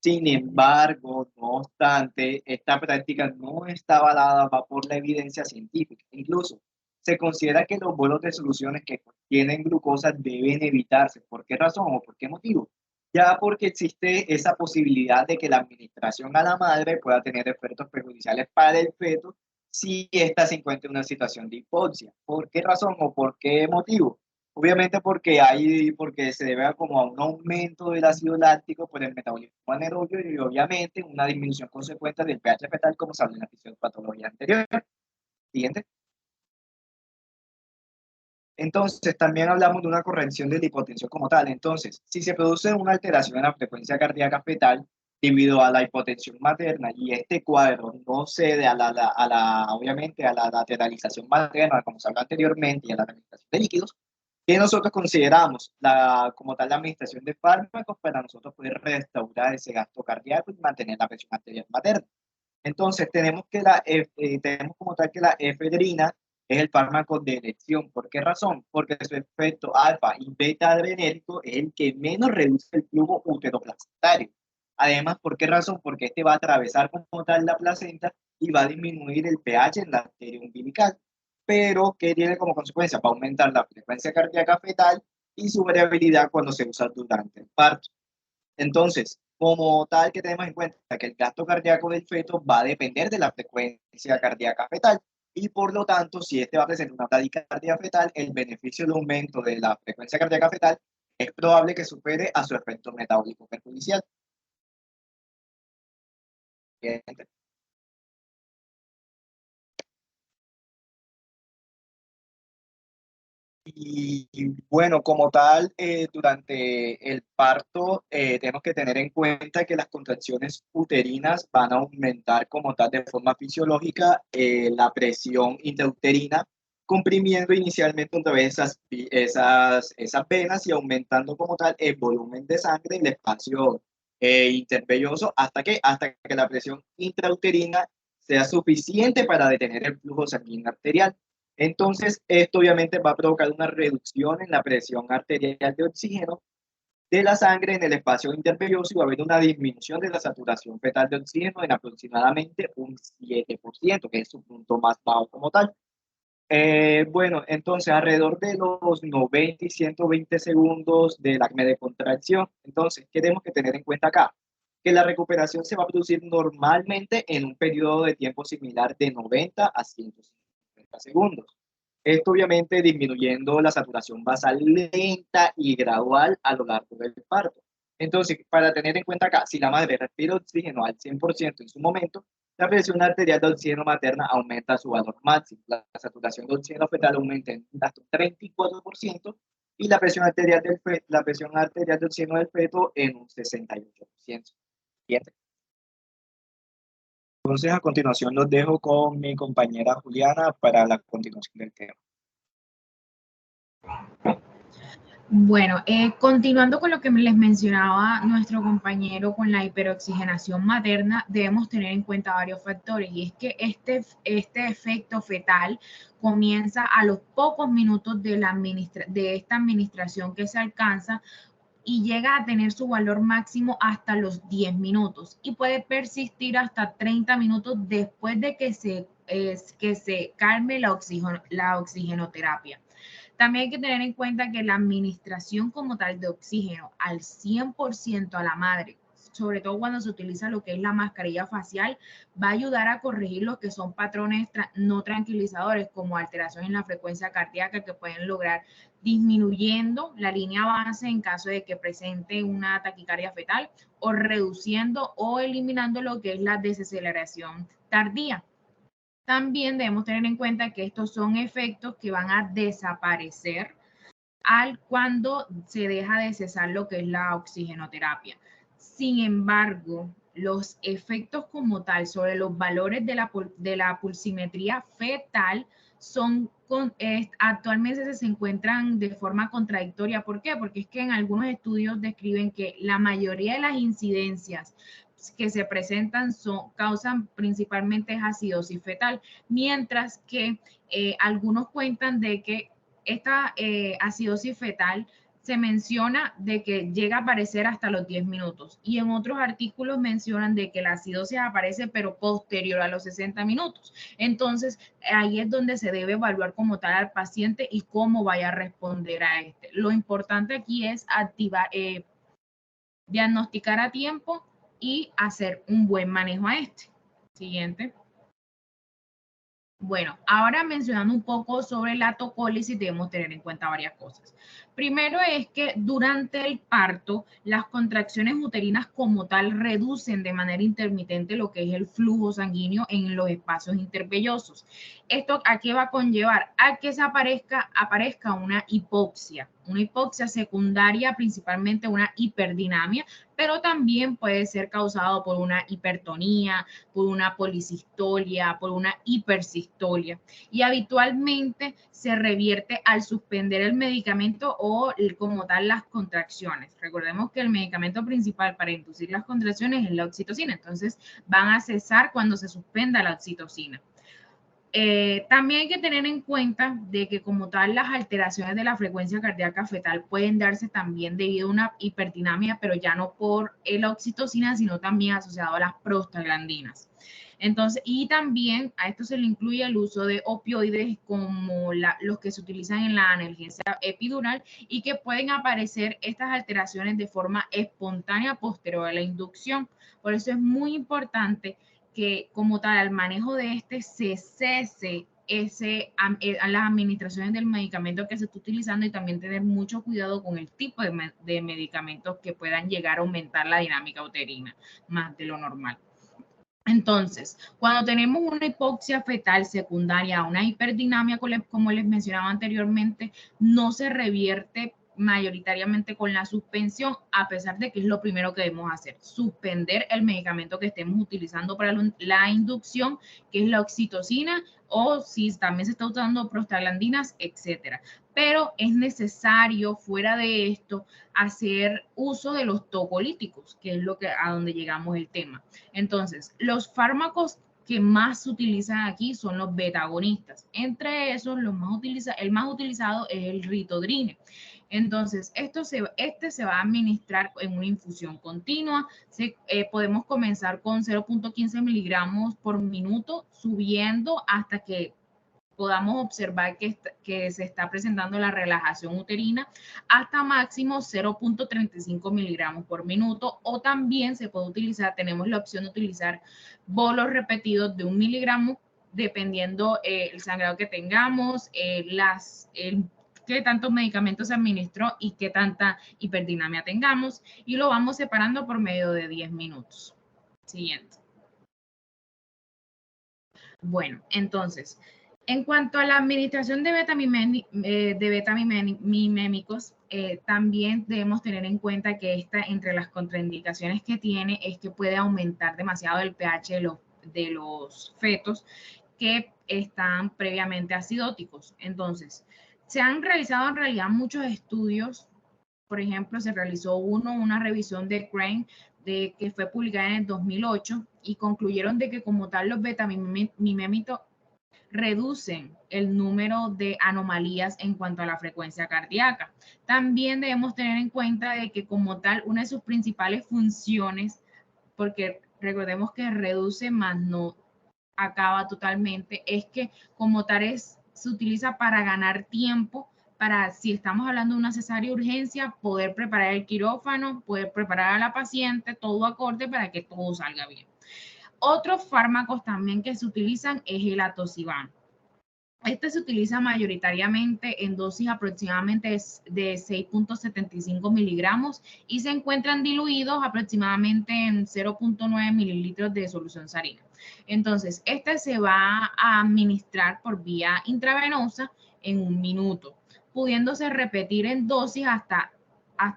Sin embargo, no obstante, esta práctica no está avalada por la evidencia científica. Incluso se considera que los bolos de soluciones que contienen glucosa deben evitarse. ¿Por qué razón o por qué motivo? Ya porque existe esa posibilidad de que la administración a la madre pueda tener efectos perjudiciales para el feto si ésta se encuentra en una situación de hipoxia. ¿Por qué razón o por qué motivo? Obviamente porque se debe a como a un aumento del ácido láctico por el metabolismo anaerobio y obviamente una disminución consecuente del pH fetal, como se habló en la fisiopatología anterior. Siguiente. Entonces, también hablamos de una corrección de la hipotensión como tal. Entonces, si se produce una alteración en la frecuencia cardíaca fetal debido a la hipotensión materna y este cuadro no cede obviamente a la lateralización materna, como se habló anteriormente, y a la administración de líquidos, que nosotros consideramos como tal la administración de fármacos para nosotros poder restaurar ese gasto cardíaco y mantener la presión arterial materna. Entonces, tenemos como tal que la efedrina es el fármaco de elección. ¿Por qué razón? Porque su efecto alfa y beta adrenérgico es el que menos reduce el flujo uteroplacentario. Además, ¿por qué razón? Porque este va a atravesar como tal la placenta y va a disminuir el pH en la arteria umbilical. Pero, ¿qué tiene como consecuencia? Va a aumentar la frecuencia cardíaca fetal y su variabilidad cuando se usa durante el parto. Entonces, como tal que tenemos en cuenta que el gasto cardíaco del feto va a depender de la frecuencia cardíaca fetal y por lo tanto, si este va a presentar una taquicardia fetal, el beneficio de aumento de la frecuencia cardíaca fetal es probable que supere a su efecto metabólico perjudicial. Y bueno, como tal, durante el parto tenemos que tener en cuenta que las contracciones uterinas van a aumentar como tal de forma fisiológica la presión intrauterina, comprimiendo inicialmente otra vez esas venas y aumentando como tal el volumen de sangre y el espacio intervelloso hasta que la presión intrauterina sea suficiente para detener el flujo sanguíneo arterial. Entonces, esto obviamente va a provocar una reducción en la presión arterial de oxígeno de la sangre en el espacio intervelloso y va a haber una disminución de la saturación fetal de oxígeno en aproximadamente un 7%, que es su punto más bajo como tal. Bueno, entonces alrededor de los 90 y 120 segundos de la acme de contracción. Entonces, ¿qué tenemos que tener en cuenta acá? Que la recuperación se va a producir normalmente en un periodo de tiempo similar de 90 a 150 segundos. Esto obviamente disminuyendo la saturación basal lenta y gradual a lo largo del parto. Entonces, para tener en cuenta acá, si la madre respira oxígeno al 100% en su momento, la presión arterial de oxígeno materna aumenta a su valor máximo. La saturación de oxígeno fetal aumenta en hasta un 34% y la presión arterial de oxígeno del feto en un 68%. Bien. Entonces, a continuación los dejo con mi compañera Juliana para la continuación del tema. Bueno, continuando con lo que les mencionaba nuestro compañero con la hiperoxigenación materna, debemos tener en cuenta varios factores y es que este efecto fetal comienza a los pocos minutos de esta administración que se alcanza y llega a tener su valor máximo hasta los 10 minutos y puede persistir hasta 30 minutos después de que se calme la oxigenoterapia. También hay que tener en cuenta que la administración como tal de oxígeno al 100% a la madre, sobre todo cuando se utiliza lo que es la mascarilla facial, va a ayudar a corregir lo que son patrones no tranquilizadores como alteración en la frecuencia cardíaca que pueden lograr disminuyendo la línea base en caso de que presente una taquicardia fetal o reduciendo o eliminando lo que es la desaceleración tardía. También debemos tener en cuenta que estos son efectos que van a desaparecer cuando se deja de cesar lo que es la oxigenoterapia. Sin embargo, los efectos como tal sobre los valores de la pulsimetría fetal actualmente se encuentran de forma contradictoria. ¿Por qué? Porque es que en algunos estudios describen que la mayoría de las incidencias que se presentan causan principalmente acidosis fetal, mientras que algunos cuentan de que esta acidosis fetal se menciona de que llega a aparecer hasta los 10 minutos y en otros artículos mencionan de que la acidosis aparece pero posterior a los 60 minutos. Entonces, ahí es donde se debe evaluar como tal al paciente y cómo vaya a responder a este. Lo importante aquí es diagnosticar a tiempo y hacer un buen manejo a este. Siguiente. Bueno, ahora mencionando un poco sobre la tocólisis, debemos tener en cuenta varias cosas. Primero es que durante el parto, las contracciones uterinas como tal reducen de manera intermitente lo que es el flujo sanguíneo en los espacios intervellosos. ¿Esto a qué va a conllevar? A que se aparezca una hipoxia secundaria, principalmente una hiperdinamia, pero también puede ser causado por una hipertonía, por una policistolia, por una hipersistolia. Y habitualmente se revierte al suspender el medicamento o como tal las contracciones. Recordemos que el medicamento principal para inducir las contracciones es la oxitocina, entonces van a cesar cuando se suspenda la oxitocina. También hay que tener en cuenta de que como tal las alteraciones de la frecuencia cardíaca fetal pueden darse también debido a una hiperdinamia, pero ya no por la oxitocina, sino también asociado a las prostaglandinas. Entonces, y también a esto se le incluye el uso de opioides como los que se utilizan en la analgesia epidural y que pueden aparecer estas alteraciones de forma espontánea posterior a la inducción. Por eso es muy importante que como tal al manejo de se cese a las administraciones del medicamento que se está utilizando y también tener mucho cuidado con el tipo de medicamentos que puedan llegar a aumentar la dinámica uterina más de lo normal. Entonces, cuando tenemos una hipoxia fetal secundaria, una hiperdinamia, como les mencionaba anteriormente, no se revierte mayoritariamente con la suspensión, a pesar de que es lo primero que debemos hacer, suspender el medicamento que estemos utilizando para la inducción, que es la oxitocina, o si también se está usando prostaglandinas, etcétera. Pero es necesario, fuera de esto, hacer uso de los tocolíticos, que es a donde llegamos el tema. Entonces, los fármacos que más se utilizan aquí son los beta-agonistas. Entre esos, el más utilizado es el ritodrine. Entonces, este se va a administrar en una infusión continua. Podemos comenzar con 0.15 miligramos por minuto, subiendo hasta que podamos observar que se está presentando la relajación uterina hasta máximo 0.35 miligramos por minuto, o también se puede utilizar, tenemos la opción de utilizar bolos repetidos de 1 miligramo, dependiendo el sangrado que tengamos, qué tantos medicamentos se administró y qué tanta hiperdinamia tengamos, y lo vamos separando por medio de 10 minutos. Siguiente. Bueno, entonces, en cuanto a la administración de betamimémicos, también debemos tener en cuenta que entre las contraindicaciones que tiene es que puede aumentar demasiado el pH de los fetos que están previamente acidóticos. Entonces, se han realizado en realidad muchos estudios. Por ejemplo, se realizó una revisión de Crane que fue publicada en el 2008 y concluyeron de que como tal los betamimémicos reducen el número de anomalías en cuanto a la frecuencia cardíaca. También debemos tener en cuenta de que como tal una de sus principales funciones, porque recordemos que reduce más no acaba totalmente, es que como tal se utiliza para ganar tiempo, para si estamos hablando de una cesárea de urgencia, poder preparar el quirófano, poder preparar a la paciente, todo acorde para que todo salga bien. Otros fármacos también que se utilizan es el atosiban. Este se utiliza mayoritariamente en dosis aproximadamente de 6.75 miligramos y se encuentran diluidos aproximadamente en 0.9 mililitros de solución salina. Entonces, este se va a administrar por vía intravenosa en 1 minuto, pudiéndose repetir en dosis hasta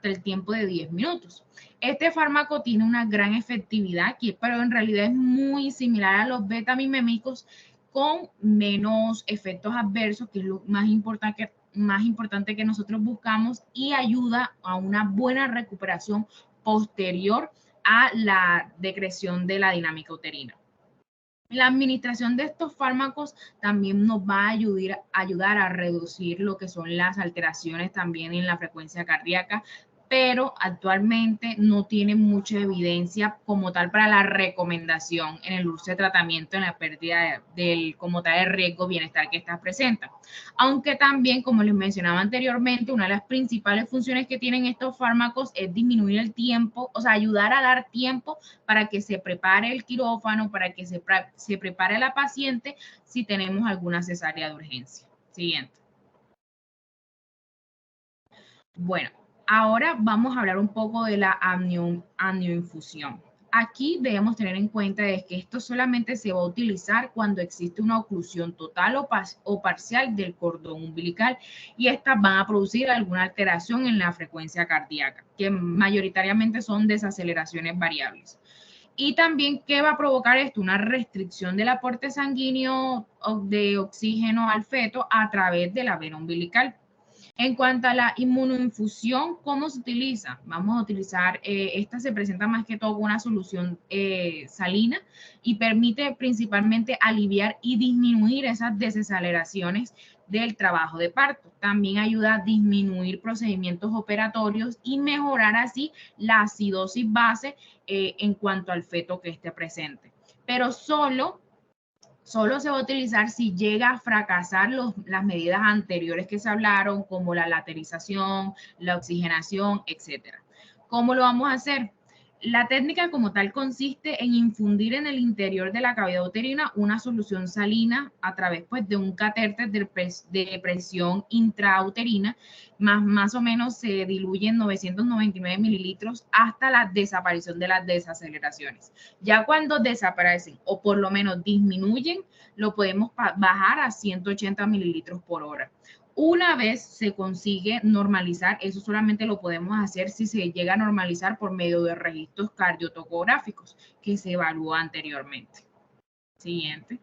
el tiempo de 10 minutos. Este fármaco tiene una gran efectividad aquí, pero en realidad es muy similar a los betamimémicos con menos efectos adversos, que es lo más importante que nosotros buscamos, y ayuda a una buena recuperación posterior a la decreción de la dinámica uterina. La administración de estos fármacos también nos va a ayudar a reducir lo que son las alteraciones también en la frecuencia cardíaca, pero actualmente no tiene mucha evidencia como tal para la recomendación en el uso de tratamiento en la pérdida del como tal el riesgo bienestar que estas presentan. Aunque también, como les mencionaba anteriormente, una de las principales funciones que tienen estos fármacos es disminuir el tiempo, o sea, ayudar a dar tiempo para que se prepare el quirófano, para que se prepare la paciente si tenemos alguna cesárea de urgencia. Siguiente. Bueno, ahora vamos a hablar un poco de la amnioinfusión. Aquí debemos tener en cuenta de que esto solamente se va a utilizar cuando existe una oclusión total o parcial del cordón umbilical y estas van a producir alguna alteración en la frecuencia cardíaca, que mayoritariamente son desaceleraciones variables. Y también, ¿qué va a provocar esto? Una restricción del aporte sanguíneo de oxígeno al feto a través de la vena umbilical. En cuanto a la inmunoinfusión, ¿cómo se utiliza? Vamos a utilizar, esta se presenta más que todo con una solución salina y permite principalmente aliviar y disminuir esas desaceleraciones del trabajo de parto. También ayuda a disminuir procedimientos operatorios y mejorar así la acidosis base en cuanto al feto que esté presente. Pero solo se va a utilizar si llega a fracasar las medidas anteriores que se hablaron, como la laterización, la oxigenación, etcétera. ¿Cómo lo vamos a hacer? La técnica como tal consiste en infundir en el interior de la cavidad uterina una solución salina a través pues, de un catéter de presión intrauterina, más o menos se diluye en 999 mililitros hasta la desaparición de las desaceleraciones. Ya cuando desaparecen o por lo menos disminuyen, lo podemos bajar a 180 mililitros por hora. Una vez se consigue normalizar, eso solamente lo podemos hacer si se llega a normalizar por medio de registros cardiotocográficos que se evaluó anteriormente. Siguiente.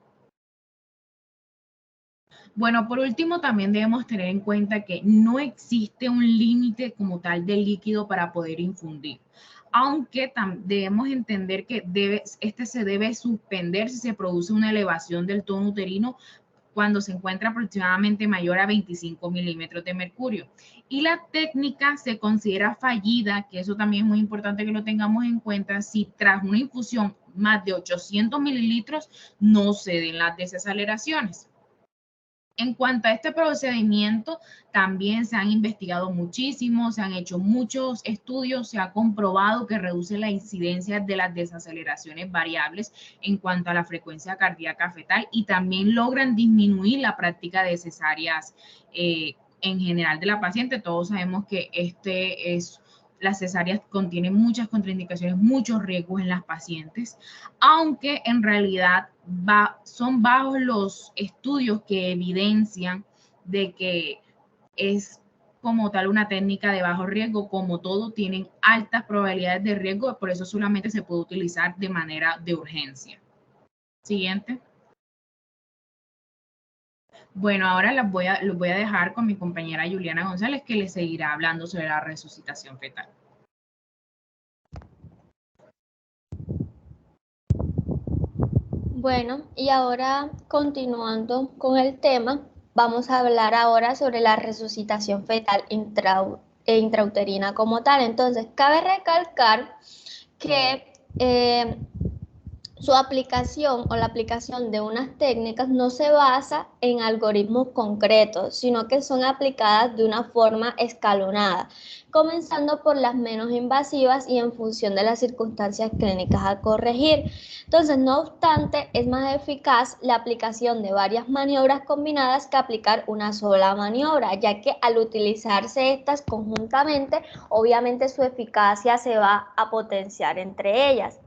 Bueno, por último, también debemos tener en cuenta que no existe un límite como tal de líquido para poder infundir, aunque debemos entender que este se debe suspender si se produce una elevación del tono uterino cuando se encuentra aproximadamente mayor a 25 milímetros de mercurio. Y la técnica se considera fallida, que eso también es muy importante que lo tengamos en cuenta, si tras una infusión más de 800 mililitros no se den las desaceleraciones. En cuanto a este procedimiento, también se han investigado muchísimo, se han hecho muchos estudios, se ha comprobado que reduce la incidencia de las desaceleraciones variables en cuanto a la frecuencia cardíaca fetal y también logran disminuir la práctica de cesáreas en general de la paciente. Todos sabemos que las cesáreas contienen muchas contraindicaciones, muchos riesgos en las pacientes, aunque en realidad son bajos los estudios que evidencian de que es como tal una técnica de bajo riesgo. Como todo, tienen altas probabilidades de riesgo, por eso solamente se puede utilizar de manera de urgencia. Siguiente. Bueno, ahora los voy a dejar con mi compañera Juliana González, que les seguirá hablando sobre la resucitación fetal. Bueno, y ahora continuando con el tema, vamos a hablar ahora sobre la resucitación fetal intrauterina como tal. Entonces, cabe recalcar que su aplicación o la aplicación de unas técnicas no se basa en algoritmos concretos, sino que son aplicadas de una forma escalonada, comenzando por las menos invasivas y en función de las circunstancias clínicas a corregir. Entonces, no obstante, es más eficaz la aplicación de varias maniobras combinadas que aplicar una sola maniobra, ya que al utilizarse estas conjuntamente, obviamente su eficacia se va a potenciar entre ellas.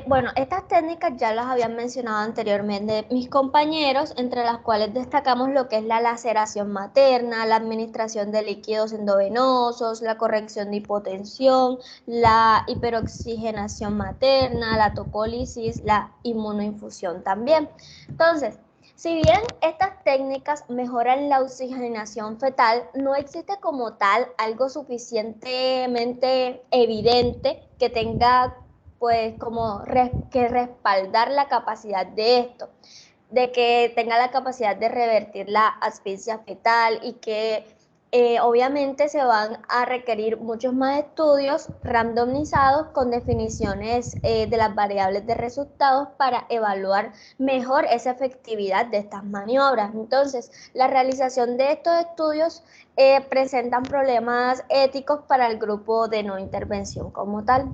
Bueno, estas técnicas ya las habían mencionado anteriormente mis compañeros, entre las cuales destacamos lo que es la laceración materna, la administración de líquidos endovenosos, la corrección de hipotensión, la hiperoxigenación materna, la tocólisis, la inmunoinfusión también. Entonces, si bien estas técnicas mejoran la oxigenación fetal, no existe como tal algo suficientemente evidente que tenga pues como que respaldar la capacidad de esto, de que tenga la capacidad de revertir la asfixia fetal y que obviamente se van a requerir muchos más estudios randomizados con definiciones de las variables de resultados para evaluar mejor esa efectividad de estas maniobras. Entonces, la realización de estos estudios presentan problemas éticos para el grupo de no intervención como tal.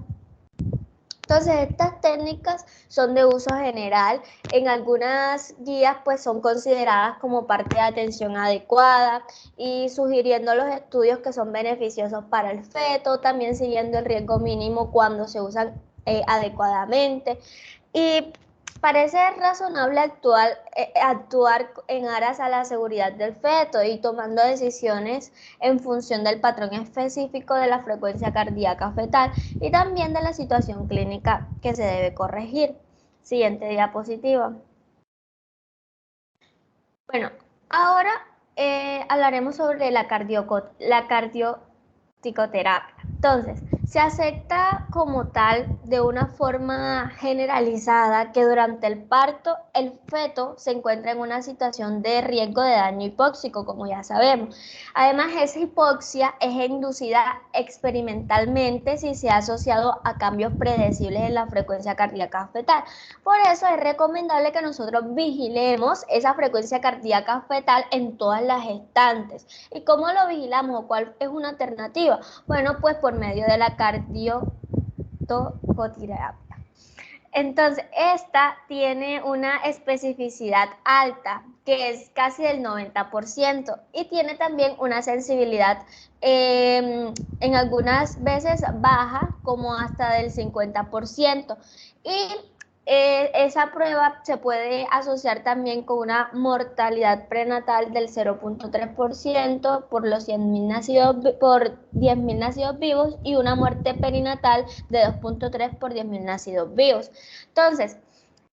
Entonces, estas técnicas son de uso general. En algunas guías pues son consideradas como parte de atención adecuada y sugiriendo los estudios que son beneficiosos para el feto, también siguiendo el riesgo mínimo cuando se usan adecuadamente. Y parece razonable actuar en aras a la seguridad del feto y tomando decisiones en función del patrón específico de la frecuencia cardíaca fetal y también de la situación clínica que se debe corregir. Siguiente diapositiva. Bueno, ahora hablaremos sobre la cardioticoterapia. Entonces, se acepta como tal de una forma generalizada que durante el parto el feto se encuentra en una situación de riesgo de daño hipóxico, como ya sabemos. Además, esa hipoxia es inducida experimentalmente si se ha asociado a cambios predecibles en la frecuencia cardíaca fetal. Por eso es recomendable que nosotros vigilemos esa frecuencia cardíaca fetal en todas las gestantes. ¿Y cómo lo vigilamos o cuál es una alternativa? Bueno, pues por medio de la cardiotocoterapia. Entonces, esta tiene una especificidad alta, que es casi del 90%, y tiene también una sensibilidad en algunas veces baja, como hasta del 50%. Y esa prueba se puede asociar también con una mortalidad prenatal del 0.3% por los 10.000 nacidos vivos y una muerte perinatal de 2.3 por 10.000 nacidos vivos. Entonces,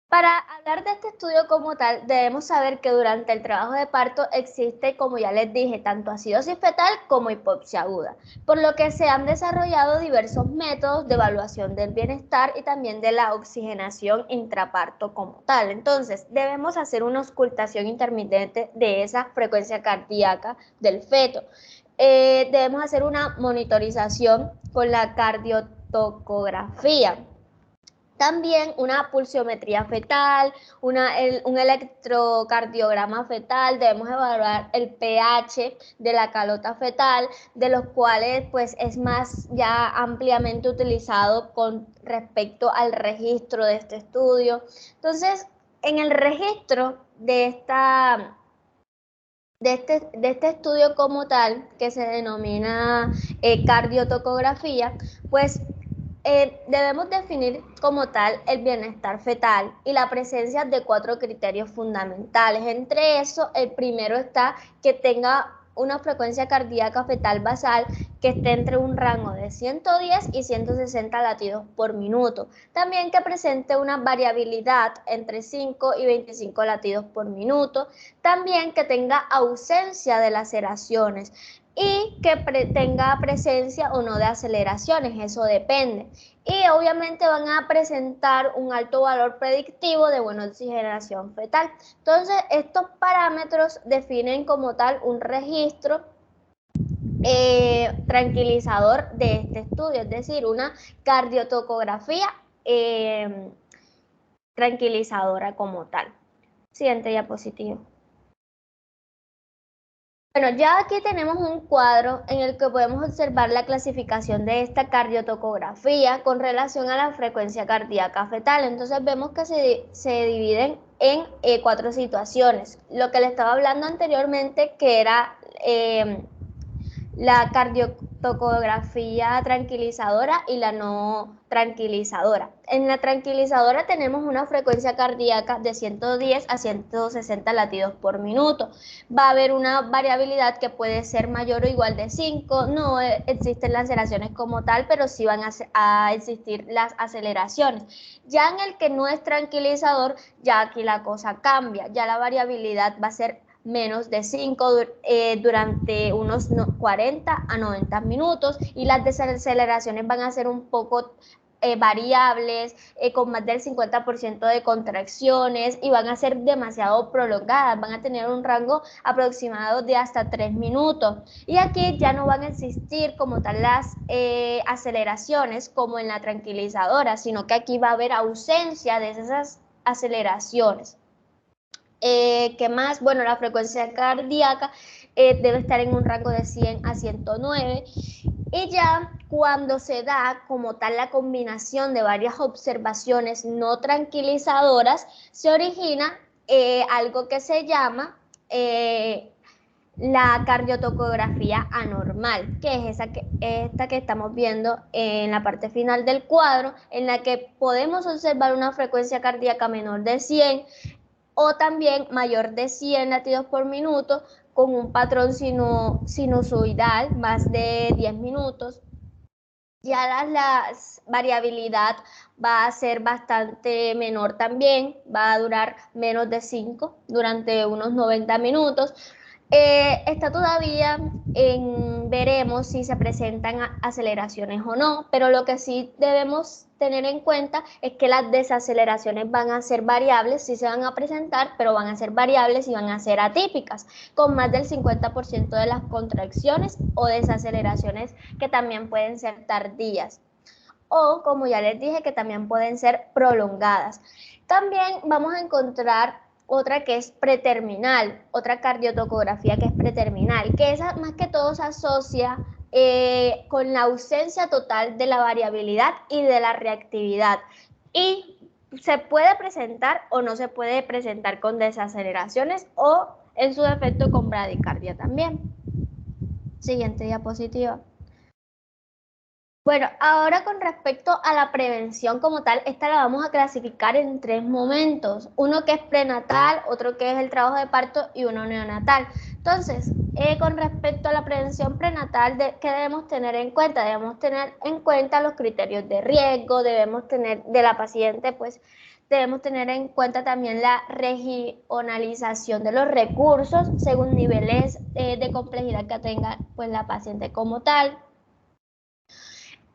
para hablar de este estudio como tal, debemos saber que durante el trabajo de parto existe, como ya les dije, tanto acidosis fetal como hipoxia aguda, por lo que se han desarrollado diversos métodos de evaluación del bienestar y también de la oxigenación intraparto como tal. Entonces, debemos hacer una auscultación intermitente de esa frecuencia cardíaca del feto. Debemos hacer una monitorización con la cardiotocografía. También una pulsiometría fetal, un electrocardiograma fetal, debemos evaluar el pH de la calota fetal, de los cuales pues es más ya ampliamente utilizado con respecto al registro de este estudio. Entonces, en el registro de este estudio como tal, que se denomina cardiotocografía, pues debemos definir como tal el bienestar fetal y la presencia de 4 criterios fundamentales. Entre eso, el primero está que tenga una frecuencia cardíaca fetal basal que esté entre un rango de 110 y 160 latidos por minuto. También que presente una variabilidad entre 5 y 25 latidos por minuto. También que tenga ausencia de laceraciones y que tenga presencia o no de aceleraciones, eso depende. Y obviamente van a presentar un alto valor predictivo de buena oxigenación fetal. Entonces, estos parámetros definen como tal un registro tranquilizador de este estudio, es decir, una cardiotocografía tranquilizadora como tal. Siguiente diapositiva. Bueno, ya aquí tenemos un cuadro en el que podemos observar la clasificación de esta cardiotocografía con relación a la frecuencia cardíaca fetal. Entonces vemos que se dividen en 4 situaciones. Lo que le estaba hablando anteriormente, que era la cardiotocografía tranquilizadora y la no tranquilizadora. En la tranquilizadora tenemos una frecuencia cardíaca de 110 a 160 latidos por minuto. Va a haber una variabilidad que puede ser mayor o igual de 5. No existen las aceleraciones como tal, pero sí van a existir las aceleraciones. Ya en el que no es tranquilizador, ya aquí la cosa cambia. Ya la variabilidad va a ser menos de 5 durante unos 40 a 90 minutos y las desaceleraciones van a ser un poco variables, con más del 50% de contracciones y van a ser demasiado prolongadas, van a tener un rango aproximado de hasta 3 minutos. Y aquí ya no van a existir como tal las aceleraciones como en la tranquilizadora, sino que aquí va a haber ausencia de esas aceleraciones. ¿Qué más? Bueno, la frecuencia cardíaca debe estar en un rango de 100 a 109 y ya cuando se da como tal la combinación de varias observaciones no tranquilizadoras, se origina algo que se llama la cardiotocografía anormal, que es esta que estamos viendo en la parte final del cuadro, en la que podemos observar una frecuencia cardíaca menor de 100 o también mayor de 100 latidos por minuto con un patrón sinusoidal más de 10 minutos. Ya la variabilidad va a ser bastante menor también, va a durar menos de 5 durante unos 90 minutos. Está todavía veremos si se presentan aceleraciones o no, pero lo que sí debemos tener en cuenta es que las desaceleraciones van a ser variables, sí se van a presentar, pero van a ser variables y van a ser atípicas, con más del 50% de las contracciones o desaceleraciones que también pueden ser tardías. O, como ya les dije, que también pueden ser prolongadas. También vamos a encontrar otra que es preterminal, otra cardiotocografía que es preterminal, que esa más que todo se asocia con la ausencia total de la variabilidad y de la reactividad. Y se puede presentar o no se puede presentar con desaceleraciones o en su defecto con bradicardia también. Siguiente diapositiva. Bueno, ahora con respecto a la prevención como tal, esta la vamos a clasificar en 3 momentos. Uno que es prenatal, otro que es el trabajo de parto y uno neonatal. Entonces, con respecto a la prevención prenatal, ¿qué debemos tener en cuenta? Debemos tener en cuenta los criterios de riesgo, debemos tener de la paciente, pues debemos tener en cuenta también la regionalización de los recursos según niveles de complejidad que tenga pues la paciente como tal.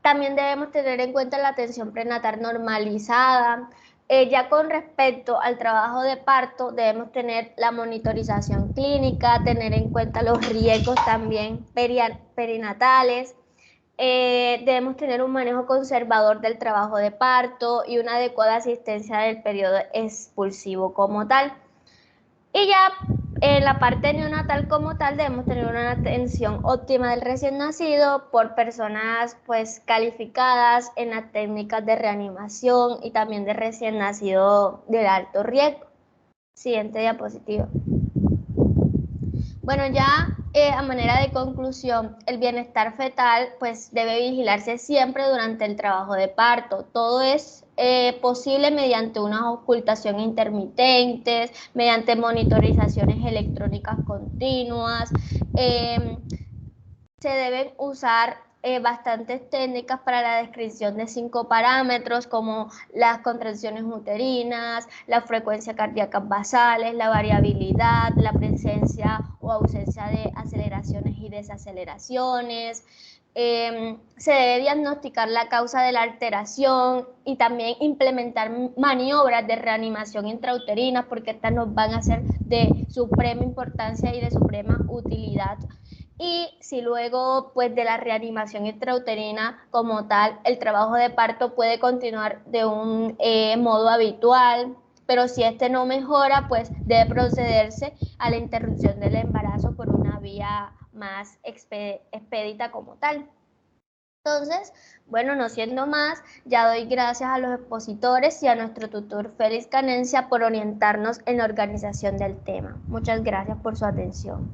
También debemos tener en cuenta la atención prenatal normalizada. Ya con respecto al trabajo de parto, debemos tener la monitorización clínica, tener en cuenta los riesgos también perinatales. Debemos tener un manejo conservador del trabajo de parto y una adecuada asistencia del periodo expulsivo como tal. Y ya en la parte neonatal como tal debemos tener una atención óptima del recién nacido por personas pues calificadas en las técnicas de reanimación y también de recién nacido de alto riesgo. Siguiente diapositiva. Bueno, ya a manera de conclusión, el bienestar fetal pues debe vigilarse siempre durante el trabajo de parto. Todo es posible mediante una ocultación intermitentes, mediante monitorizaciones electrónicas continuas. Se deben usar bastantes técnicas para la descripción de 5 parámetros como las contracciones uterinas, la frecuencia cardíaca basales, la variabilidad, la presencia o ausencia de aceleraciones y desaceleraciones. Se debe diagnosticar la causa de la alteración y también implementar maniobras de reanimación intrauterina porque estas nos van a ser de suprema importancia y de suprema utilidad. Y si luego pues de la reanimación intrauterina como tal, el trabajo de parto puede continuar de un modo habitual, pero si este no mejora, pues debe procederse a la interrupción del embarazo por una vía más expedita como tal. Entonces, bueno, no siendo más, ya doy gracias a los expositores y a nuestro tutor Félix Canencia por orientarnos en la organización del tema. Muchas gracias por su atención.